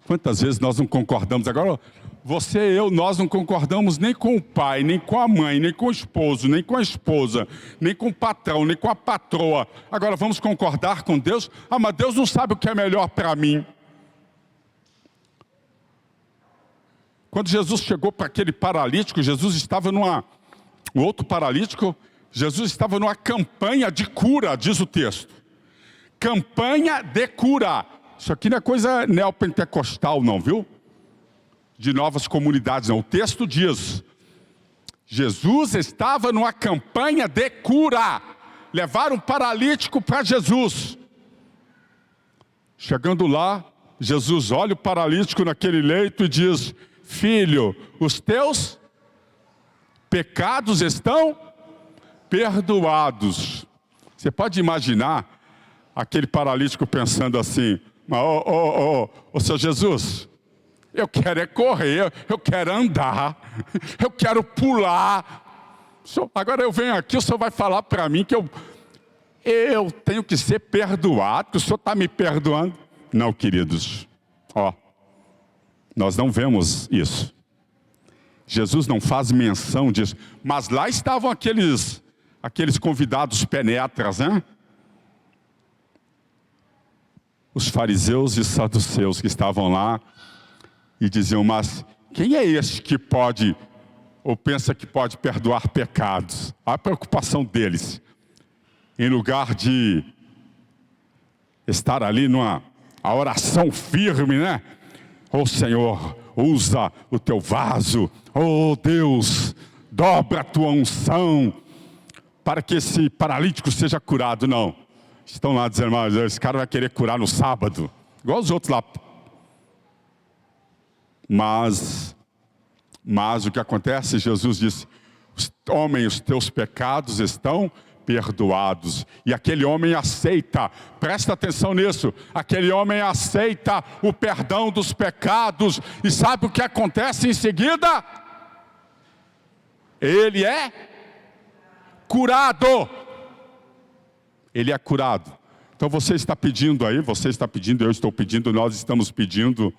Speaker 2: Quantas vezes nós não concordamos? Agora, você e eu, nós não concordamos nem com o pai, nem com a mãe, nem com o esposo, nem com a esposa, nem com o patrão, nem com a patroa. Agora, vamos concordar com Deus? Ah, mas Deus não sabe o que é melhor para mim. Quando Jesus chegou para aquele paralítico, Jesus estava o outro paralítico, Jesus estava numa campanha de cura, diz o texto. Campanha de cura. Isso aqui não é coisa neopentecostal não, viu? De novas comunidades não. O texto diz, Jesus estava numa campanha de cura. Levaram um paralítico para Jesus. Chegando lá, Jesus olha o paralítico naquele leito e diz: filho, os teus pecados estão perdoados. Você pode imaginar aquele paralítico pensando assim: ô Senhor Jesus, eu quero é correr, eu quero andar, eu quero pular. Agora eu venho aqui, o Senhor vai falar para mim que eu tenho que ser perdoado, que o Senhor está me perdoando. Não, queridos, nós não vemos isso. Jesus não faz menção disso. Mas lá estavam aqueles convidados penetras, né? Os fariseus e saduceus que estavam lá e diziam: mas quem é este que pode, ou pensa que pode perdoar pecados? A preocupação deles, em lugar de estar ali a oração firme, né? Ô Senhor, usa o teu vaso. Ô Deus, dobra a tua unção para que esse paralítico seja curado. Não, estão lá dizendo: mas esse cara vai querer curar no sábado, igual os outros lá. Mas o que acontece? Jesus disse: homem, os teus pecados estão perdoados. E aquele homem aceita, presta atenção nisso, aquele homem aceita o perdão dos pecados. E sabe o que acontece em seguida? Ele é curado. Ele é curado. Então você está pedindo aí, você está pedindo, eu estou pedindo, nós estamos pedindo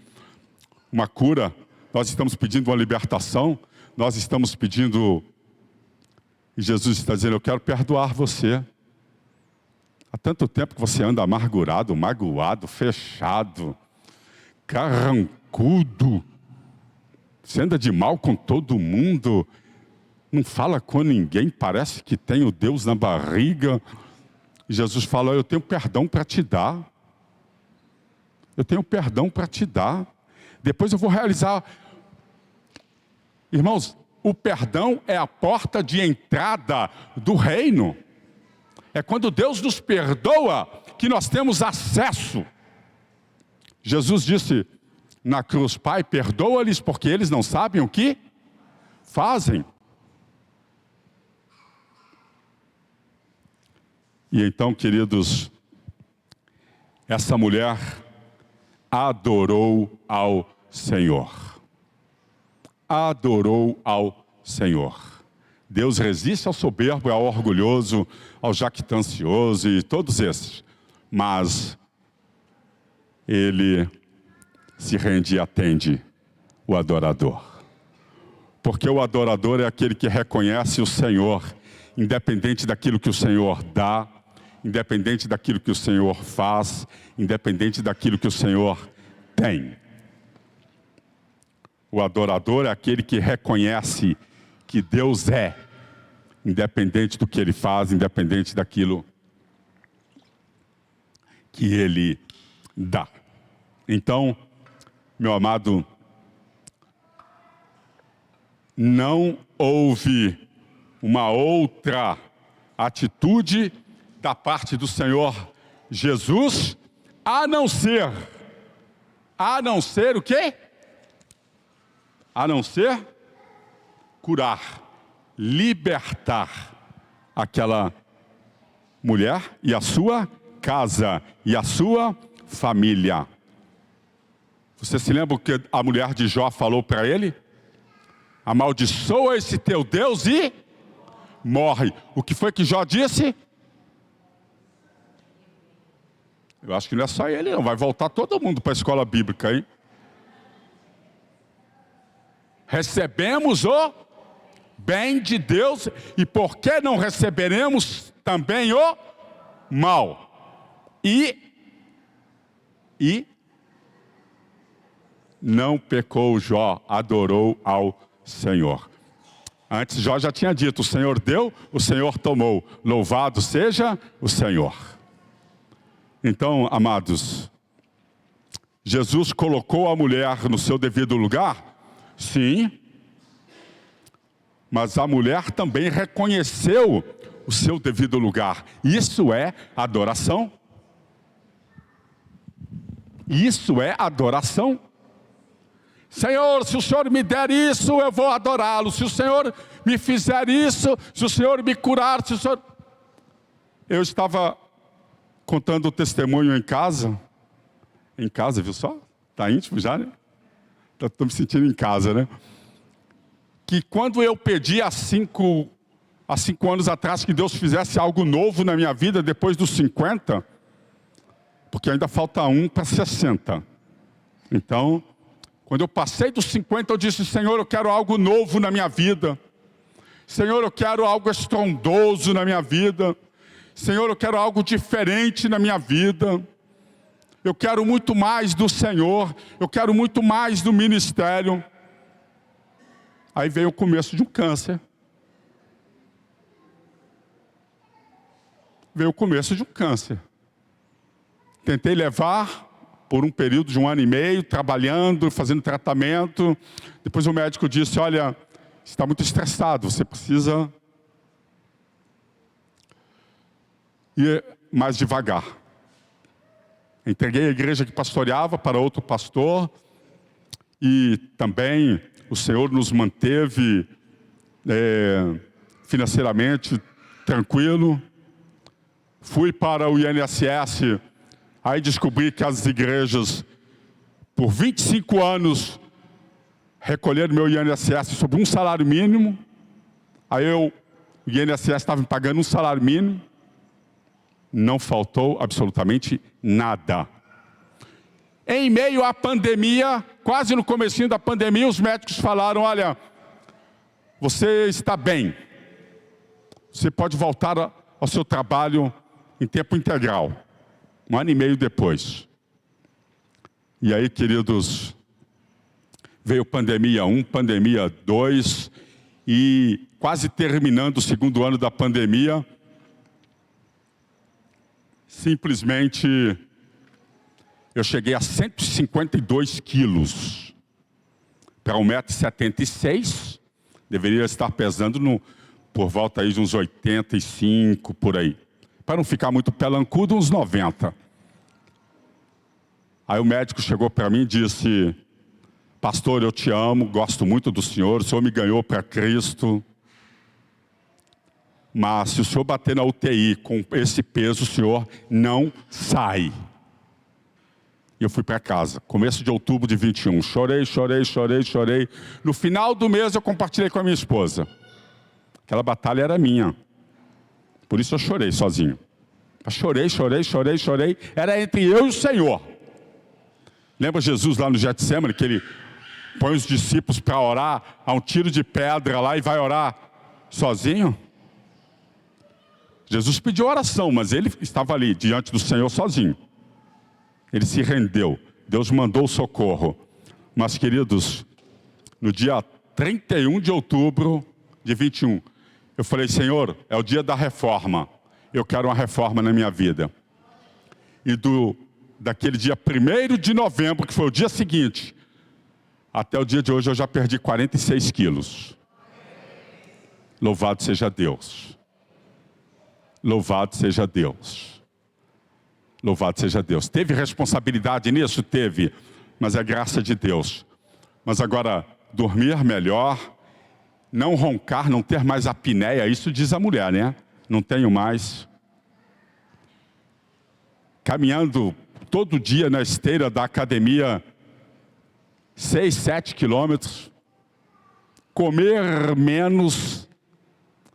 Speaker 2: uma cura, nós estamos pedindo uma libertação, nós estamos pedindo. E Jesus está dizendo: eu quero perdoar você. Há tanto tempo que você anda amargurado, magoado, fechado, carrancudo. Você anda de mal com todo mundo, não fala com ninguém, parece que tem o Deus na barriga. E Jesus fala: eu tenho perdão para te dar. Eu tenho perdão para te dar. Depois eu vou realizar. Irmãos, o perdão é a porta de entrada do reino. É quando Deus nos perdoa que nós temos acesso. Jesus disse na cruz: Pai, perdoa-lhes porque eles não sabem o que fazem. E então, queridos, essa mulher adorou ao Senhor. Adorou ao Senhor. Deus resiste ao soberbo, ao orgulhoso, ao jactancioso e todos esses. Mas Ele se rende e atende o adorador. Porque o adorador é aquele que reconhece o Senhor, independente daquilo que o Senhor dá, independente daquilo que o Senhor faz, independente daquilo que o Senhor tem. O adorador é aquele que reconhece que Deus é, independente do que Ele faz, independente daquilo que Ele dá. Então, meu amado, não houve uma outra atitude da parte do Senhor Jesus, a não ser o quê? A não ser curar, libertar aquela mulher e a sua casa e a sua família. Você se lembra o que a mulher de Jó falou para ele? Amaldiçoa esse teu Deus e morre. O que foi que Jó disse? Eu acho que não é só ele não, vai voltar todo mundo para a escola bíblica, hein? Recebemos o bem de Deus, e por que não receberemos também o mal? E não pecou Jó, adorou ao Senhor. Antes Jó já tinha dito: o Senhor deu, o Senhor tomou, louvado seja o Senhor. Então, amados, Jesus colocou a mulher no seu devido lugar? Sim, mas a mulher também reconheceu o seu devido lugar. Isso é adoração. Isso é adoração. Senhor, se o Senhor me der isso, eu vou adorá-lo. Se o Senhor me fizer isso, se o Senhor me curar, se o Senhor... Eu estava contando o testemunho em casa, viu só? Está íntimo já, né? Estou me sentindo em casa, né? Que quando eu pedi há 5 anos atrás que Deus fizesse algo novo na minha vida, depois dos 50, porque ainda falta 1 para 60. Então, quando eu passei dos 50, eu disse, Senhor, eu quero algo novo na minha vida. Senhor, eu quero algo estrondoso na minha vida. Senhor, eu quero algo diferente na minha vida. Eu quero muito mais do Senhor. Eu quero muito mais do ministério. Aí veio o começo de um câncer. Veio o começo de um câncer. Tentei levar por um período de 1 ano e meio, trabalhando, fazendo tratamento. Depois o médico disse, olha, você está muito estressado, você precisa ir mais devagar. Entreguei a igreja que pastoreava para outro pastor e também o Senhor nos manteve financeiramente tranquilo. Fui para o INSS, aí descobri que as igrejas, por 25 anos, recolheram meu INSS sobre um salário mínimo. Aí o INSS estava me pagando um salário mínimo. Não faltou absolutamente nada. Em meio à pandemia, quase no comecinho da pandemia, os médicos falaram, olha, você está bem. Você pode voltar ao seu trabalho em tempo integral. 1 ano e meio depois. E aí, queridos, veio pandemia 1, pandemia 2, e quase terminando o 2º ano da pandemia, simplesmente eu cheguei a 152 quilos. Para 1,76 m, deveria estar pesando por volta aí de uns 85, por aí. Para não ficar muito pelancudo, uns 90. Aí o médico chegou para mim e disse, pastor, eu te amo, gosto muito do senhor, o senhor me ganhou para Cristo. Mas se o senhor bater na UTI com esse peso, o senhor não sai. E eu fui para casa, começo de outubro de 21. Chorei. No final do mês eu compartilhei com a minha esposa. Aquela batalha era minha. Por isso eu chorei sozinho. Chorei. Era entre eu e o Senhor. Lembra Jesus lá no Getsemane, que ele põe os discípulos para orar a um tiro de pedra lá e vai orar sozinho? Jesus pediu oração, mas ele estava ali diante do Senhor sozinho. Ele se rendeu. Deus mandou o socorro. Mas, queridos, no dia 31 de outubro de 21, eu falei, Senhor, é o dia da reforma. Eu quero uma reforma na minha vida. E daquele dia 1º de novembro, que foi o dia seguinte, até o dia de hoje eu já perdi 46 quilos. Louvado seja Deus. Louvado seja Deus. Louvado seja Deus. Teve responsabilidade nisso? Teve. Mas é graça de Deus. Mas agora, dormir melhor, não roncar, não ter mais apneia, isso diz a mulher, né? Não tenho mais. Caminhando todo dia na esteira da academia, 6, 7 quilômetros. Comer menos,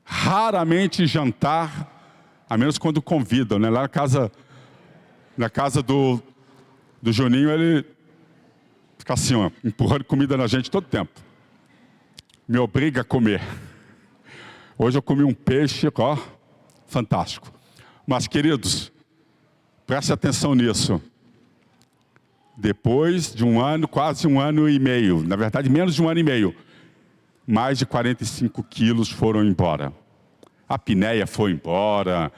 Speaker 2: raramente jantar, a menos quando convidam, né? Lá na casa do Juninho, ele fica assim, ó, empurrando comida na gente todo tempo. Me obriga a comer. Hoje eu comi um peixe, ó, fantástico. Mas, queridos, preste atenção nisso. Depois de 1 ano, quase 1 ano e meio, na verdade menos de 1 ano e meio, mais de 45 quilos foram embora. A apneia foi embora,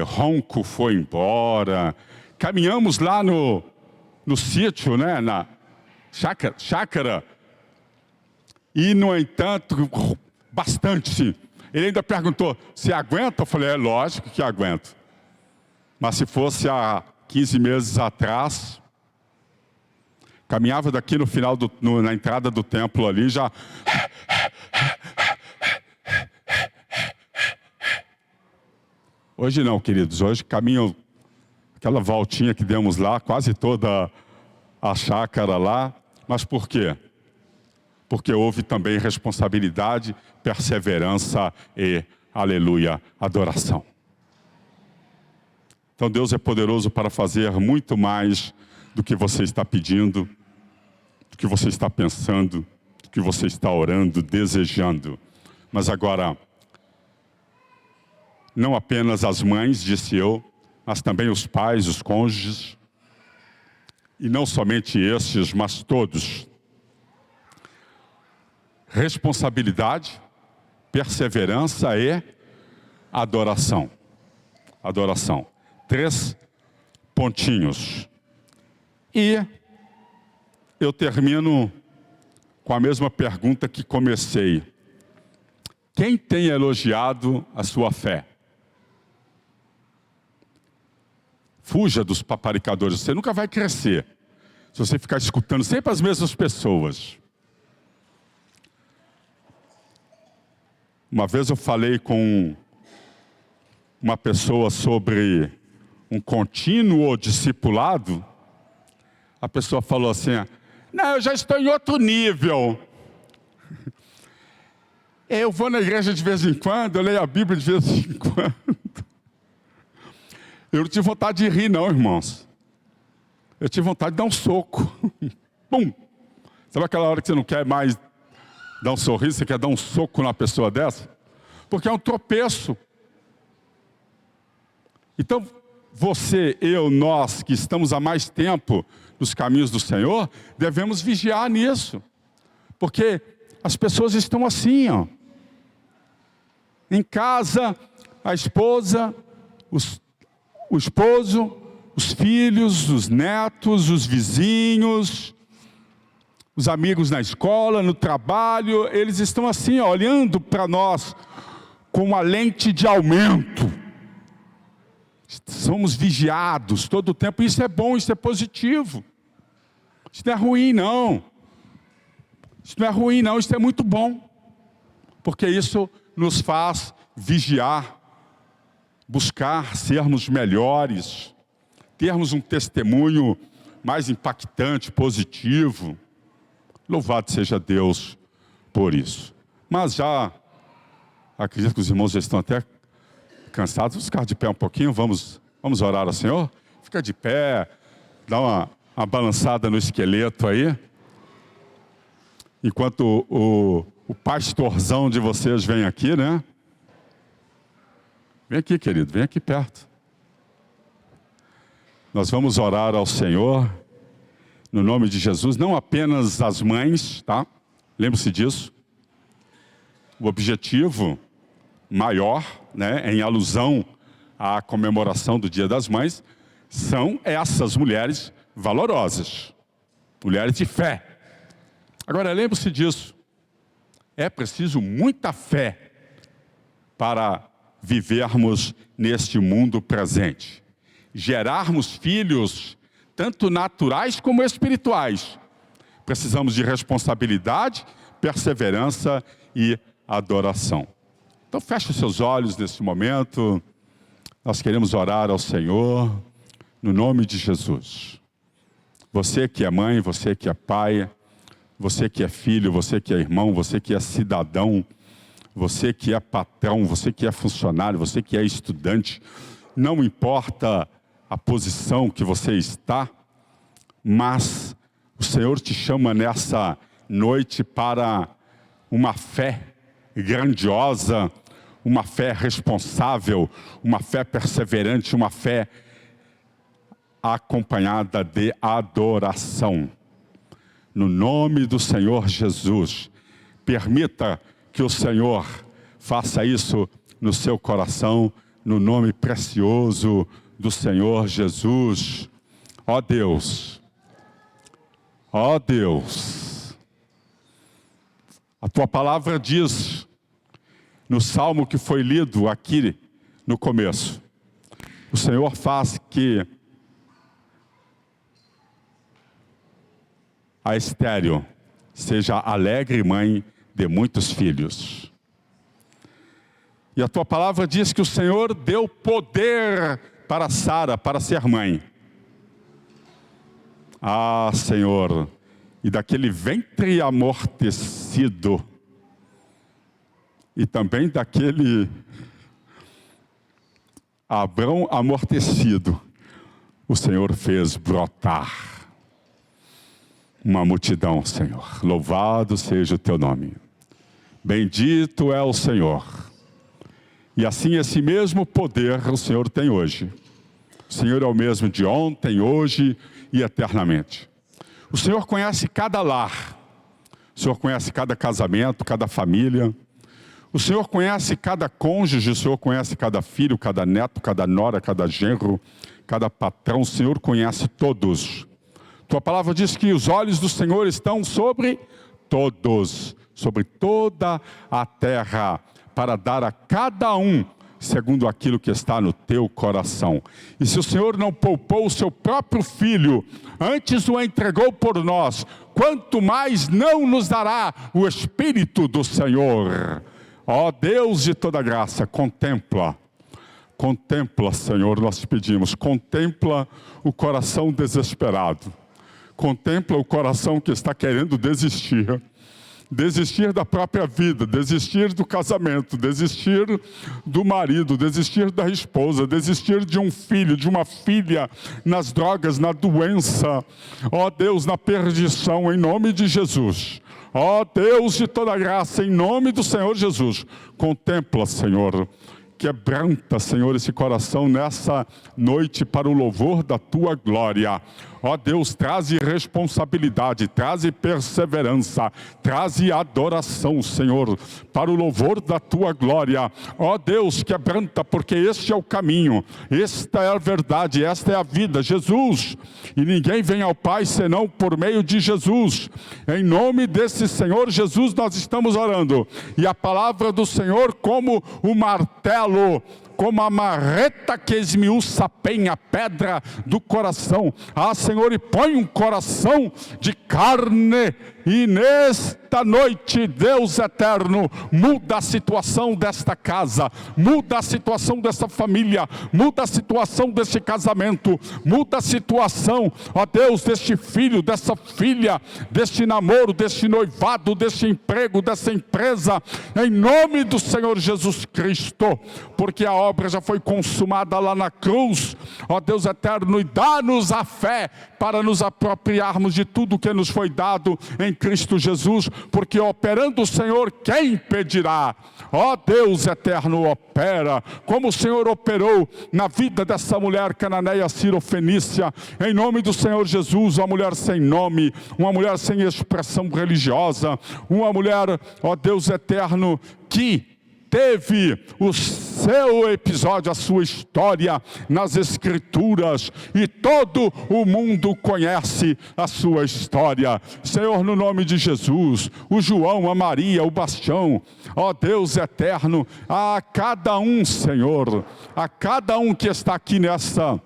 Speaker 2: ronco foi embora. Caminhamos lá no sítio, né, na chácara. E, no entanto, bastante, sim. Ele ainda perguntou, você aguenta? Eu falei, é lógico que aguento. Mas se fosse há 15 meses atrás, Caminhava daqui no final, na entrada do templo ali, já... Hoje não, queridos. Hoje caminham aquela voltinha que demos lá, quase toda a chácara lá. Mas por quê? Porque houve também responsabilidade, perseverança e, aleluia, adoração. Então Deus é poderoso para fazer muito mais do que você está pedindo, do que você está pensando, do que você está orando, desejando. Mas agora, não apenas as mães, disse eu, mas também os pais, os cônjuges, e não somente estes, mas todos. Responsabilidade, perseverança e adoração. Adoração. 3 pontinhos. E eu termino com a mesma pergunta que comecei. Quem tem elogiado a sua fé? Fuja dos paparicadores, você nunca vai crescer se você ficar escutando sempre as mesmas pessoas. Uma vez eu falei com uma pessoa sobre um contínuo discipulado. A pessoa falou assim: não, eu já estou em outro nível. Eu vou na igreja de vez em quando, eu leio a Bíblia de vez em quando. Eu não tive vontade de rir não, irmãos. Eu tive vontade de dar um soco. Pum! Sabe aquela hora que você não quer mais dar um sorriso, você quer dar um soco na pessoa dessa? Porque é um tropeço. Então, você, eu, nós, que estamos há mais tempo nos caminhos do Senhor, devemos vigiar nisso. Porque as pessoas estão assim, ó. Em casa, a esposa, o esposo, os filhos, os netos, os vizinhos, os amigos na escola, no trabalho, eles estão assim, ó, olhando para nós com uma lente de aumento. Somos vigiados todo o tempo. Isso é bom, isso é positivo. Isso não é ruim, não. Isso não é ruim, não. Isso é muito bom. Porque isso nos faz vigiar, buscar sermos melhores, termos um testemunho mais impactante, positivo. Louvado seja Deus por isso. Mas já, acredito que os irmãos já estão até cansados. Vamos ficar de pé um pouquinho, vamos orar ao Senhor? Fica de pé, dá uma balançada no esqueleto aí. Enquanto o pastorzão de vocês vem aqui, né? Vem aqui, querido, vem aqui perto. Nós vamos orar ao Senhor, no nome de Jesus, não apenas as mães, tá? Lembre-se disso. O objetivo maior, né, em alusão à comemoração do Dia das Mães, são essas mulheres valorosas, mulheres de fé. Agora, lembre-se disso, é preciso muita fé para vivermos neste mundo presente. Gerarmos filhos, tanto naturais como espirituais. Precisamos de responsabilidade, perseverança e adoração. Então feche os seus olhos nesse momento. Nós queremos orar ao Senhor, no nome de Jesus. Você que é mãe, você que é pai, você que é filho, você que é irmão, você que é cidadão, você que é patrão, você que é funcionário, você que é estudante, não importa a posição que você está, mas o Senhor te chama nessa noite para uma fé grandiosa, uma fé responsável, uma fé perseverante, uma fé acompanhada de adoração. No nome do Senhor Jesus, permita que o Senhor faça isso no seu coração, no nome precioso do Senhor Jesus. Ó Deus, a tua palavra diz, no salmo que foi lido aqui no começo, o Senhor faz que a estéril seja alegre mãe de muitos filhos. E a tua palavra diz que o Senhor deu poder para Sara, para ser mãe. Ah, Senhor, e daquele ventre amortecido, e também daquele Abrão amortecido, o Senhor fez brotar uma multidão, Senhor. Louvado seja o teu nome. Bendito é o Senhor. E assim esse mesmo poder o Senhor tem hoje. O Senhor é o mesmo de ontem, hoje e eternamente. O Senhor conhece cada lar. O Senhor conhece cada casamento, cada família. O Senhor conhece cada cônjuge, o Senhor conhece cada filho, cada neto, cada nora, cada genro, cada patrão. O Senhor conhece todos. Tua palavra diz que os olhos do Senhor estão sobre todos, sobre toda a terra, para dar a cada um segundo aquilo que está no teu coração. E se o Senhor não poupou o seu próprio Filho, antes o entregou por nós, quanto mais não nos dará o Espírito do Senhor? Ó Deus de toda graça, contempla, Senhor, nós te pedimos, contempla o coração desesperado, contempla o coração que está querendo desistir da própria vida, desistir do casamento, desistir do marido, desistir da esposa, desistir de um filho, de uma filha, nas drogas, na doença, ó Deus, na perdição, em nome de Jesus. Ó Deus de toda graça, em nome do Senhor Jesus, contempla, Senhor, quebranta, Senhor, esse coração nessa noite para o louvor da Tua glória. Ó Deus, traze responsabilidade, traze perseverança, traze adoração, Senhor, para o louvor da Tua glória. Ó Deus, quebranta, porque este é o caminho, esta é a verdade, esta é a vida, Jesus. E ninguém vem ao Pai senão por meio de Jesus. Em nome desse Senhor Jesus nós estamos orando. E a palavra do Senhor como o martelo, como a marreta que esmiuça a penha, a pedra do coração. Ah, Senhor, e põe um coração de carne. E nesta noite, Deus eterno, muda a situação desta casa, muda a situação dessa família, muda a situação deste casamento, muda a situação, ó Deus, deste filho, dessa filha, deste namoro, deste noivado, deste emprego, dessa empresa, em nome do Senhor Jesus Cristo, porque a obra já foi consumada lá na cruz. Ó Deus eterno, e dá-nos a fé para nos apropriarmos de tudo que nos foi dado em Cristo Jesus, porque operando o Senhor, quem impedirá? Ó Deus eterno, opera, como o Senhor operou na vida dessa mulher cananeia cirofenícia, em nome do Senhor Jesus, uma mulher sem nome, uma mulher sem expressão religiosa, uma mulher, ó Deus eterno, que teve o seu episódio, a sua história nas Escrituras, e todo o mundo conhece a sua história. Senhor, no nome de Jesus, o João, a Maria, o Bastião, ó Deus eterno, a cada um, Senhor, a cada um que está aqui nessa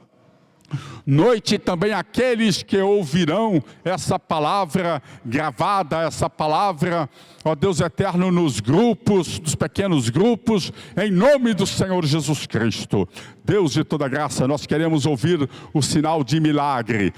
Speaker 2: noite, também aqueles que ouvirão essa palavra gravada, essa palavra, ó Deus eterno, nos grupos, nos pequenos grupos, em nome do Senhor Jesus Cristo. Deus de toda graça, nós queremos ouvir o sinal de milagre,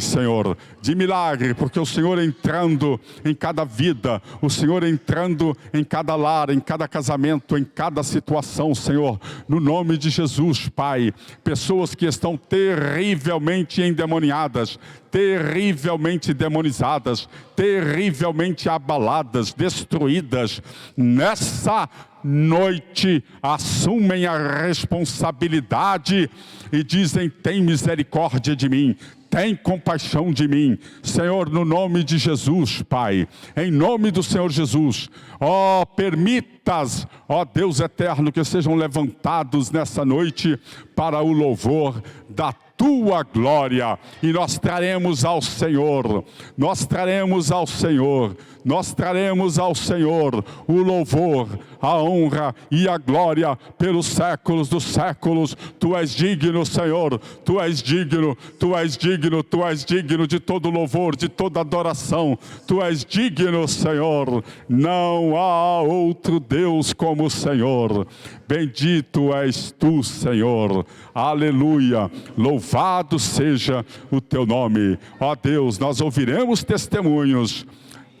Speaker 2: Senhor, de milagre, porque o Senhor entrando em cada vida, o Senhor entrando em cada lar, em cada casamento, em cada situação, Senhor, no nome de Jesus, Pai. Pessoas que estão terrivelmente endemoniadas, terrivelmente demonizadas, terrivelmente abaladas, destruídas, nessa noite assumem a responsabilidade e dizem: tem misericórdia de mim, tem compaixão de mim, Senhor, no nome de Jesus, Pai, em nome do Senhor Jesus. Ó, permitas, ó Deus eterno, que sejam levantados nessa noite para o louvor da tua glória, e nós traremos ao Senhor, nós traremos ao Senhor, nós traremos ao Senhor o louvor, a honra e a glória pelos séculos dos séculos. Tu és digno, Senhor, tu és digno, tu és digno, tu és digno de todo louvor, de toda adoração. Tu és digno, Senhor, não há outro Deus como o Senhor. Bendito és tu, Senhor, aleluia, louvado seja o teu nome. Ó Deus, nós ouviremos testemunhos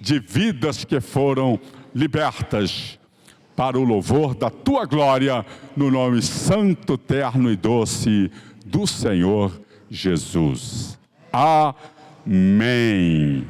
Speaker 2: de vidas que foram libertas para o louvor da tua glória, no nome santo, terno e doce do Senhor Jesus. Amém.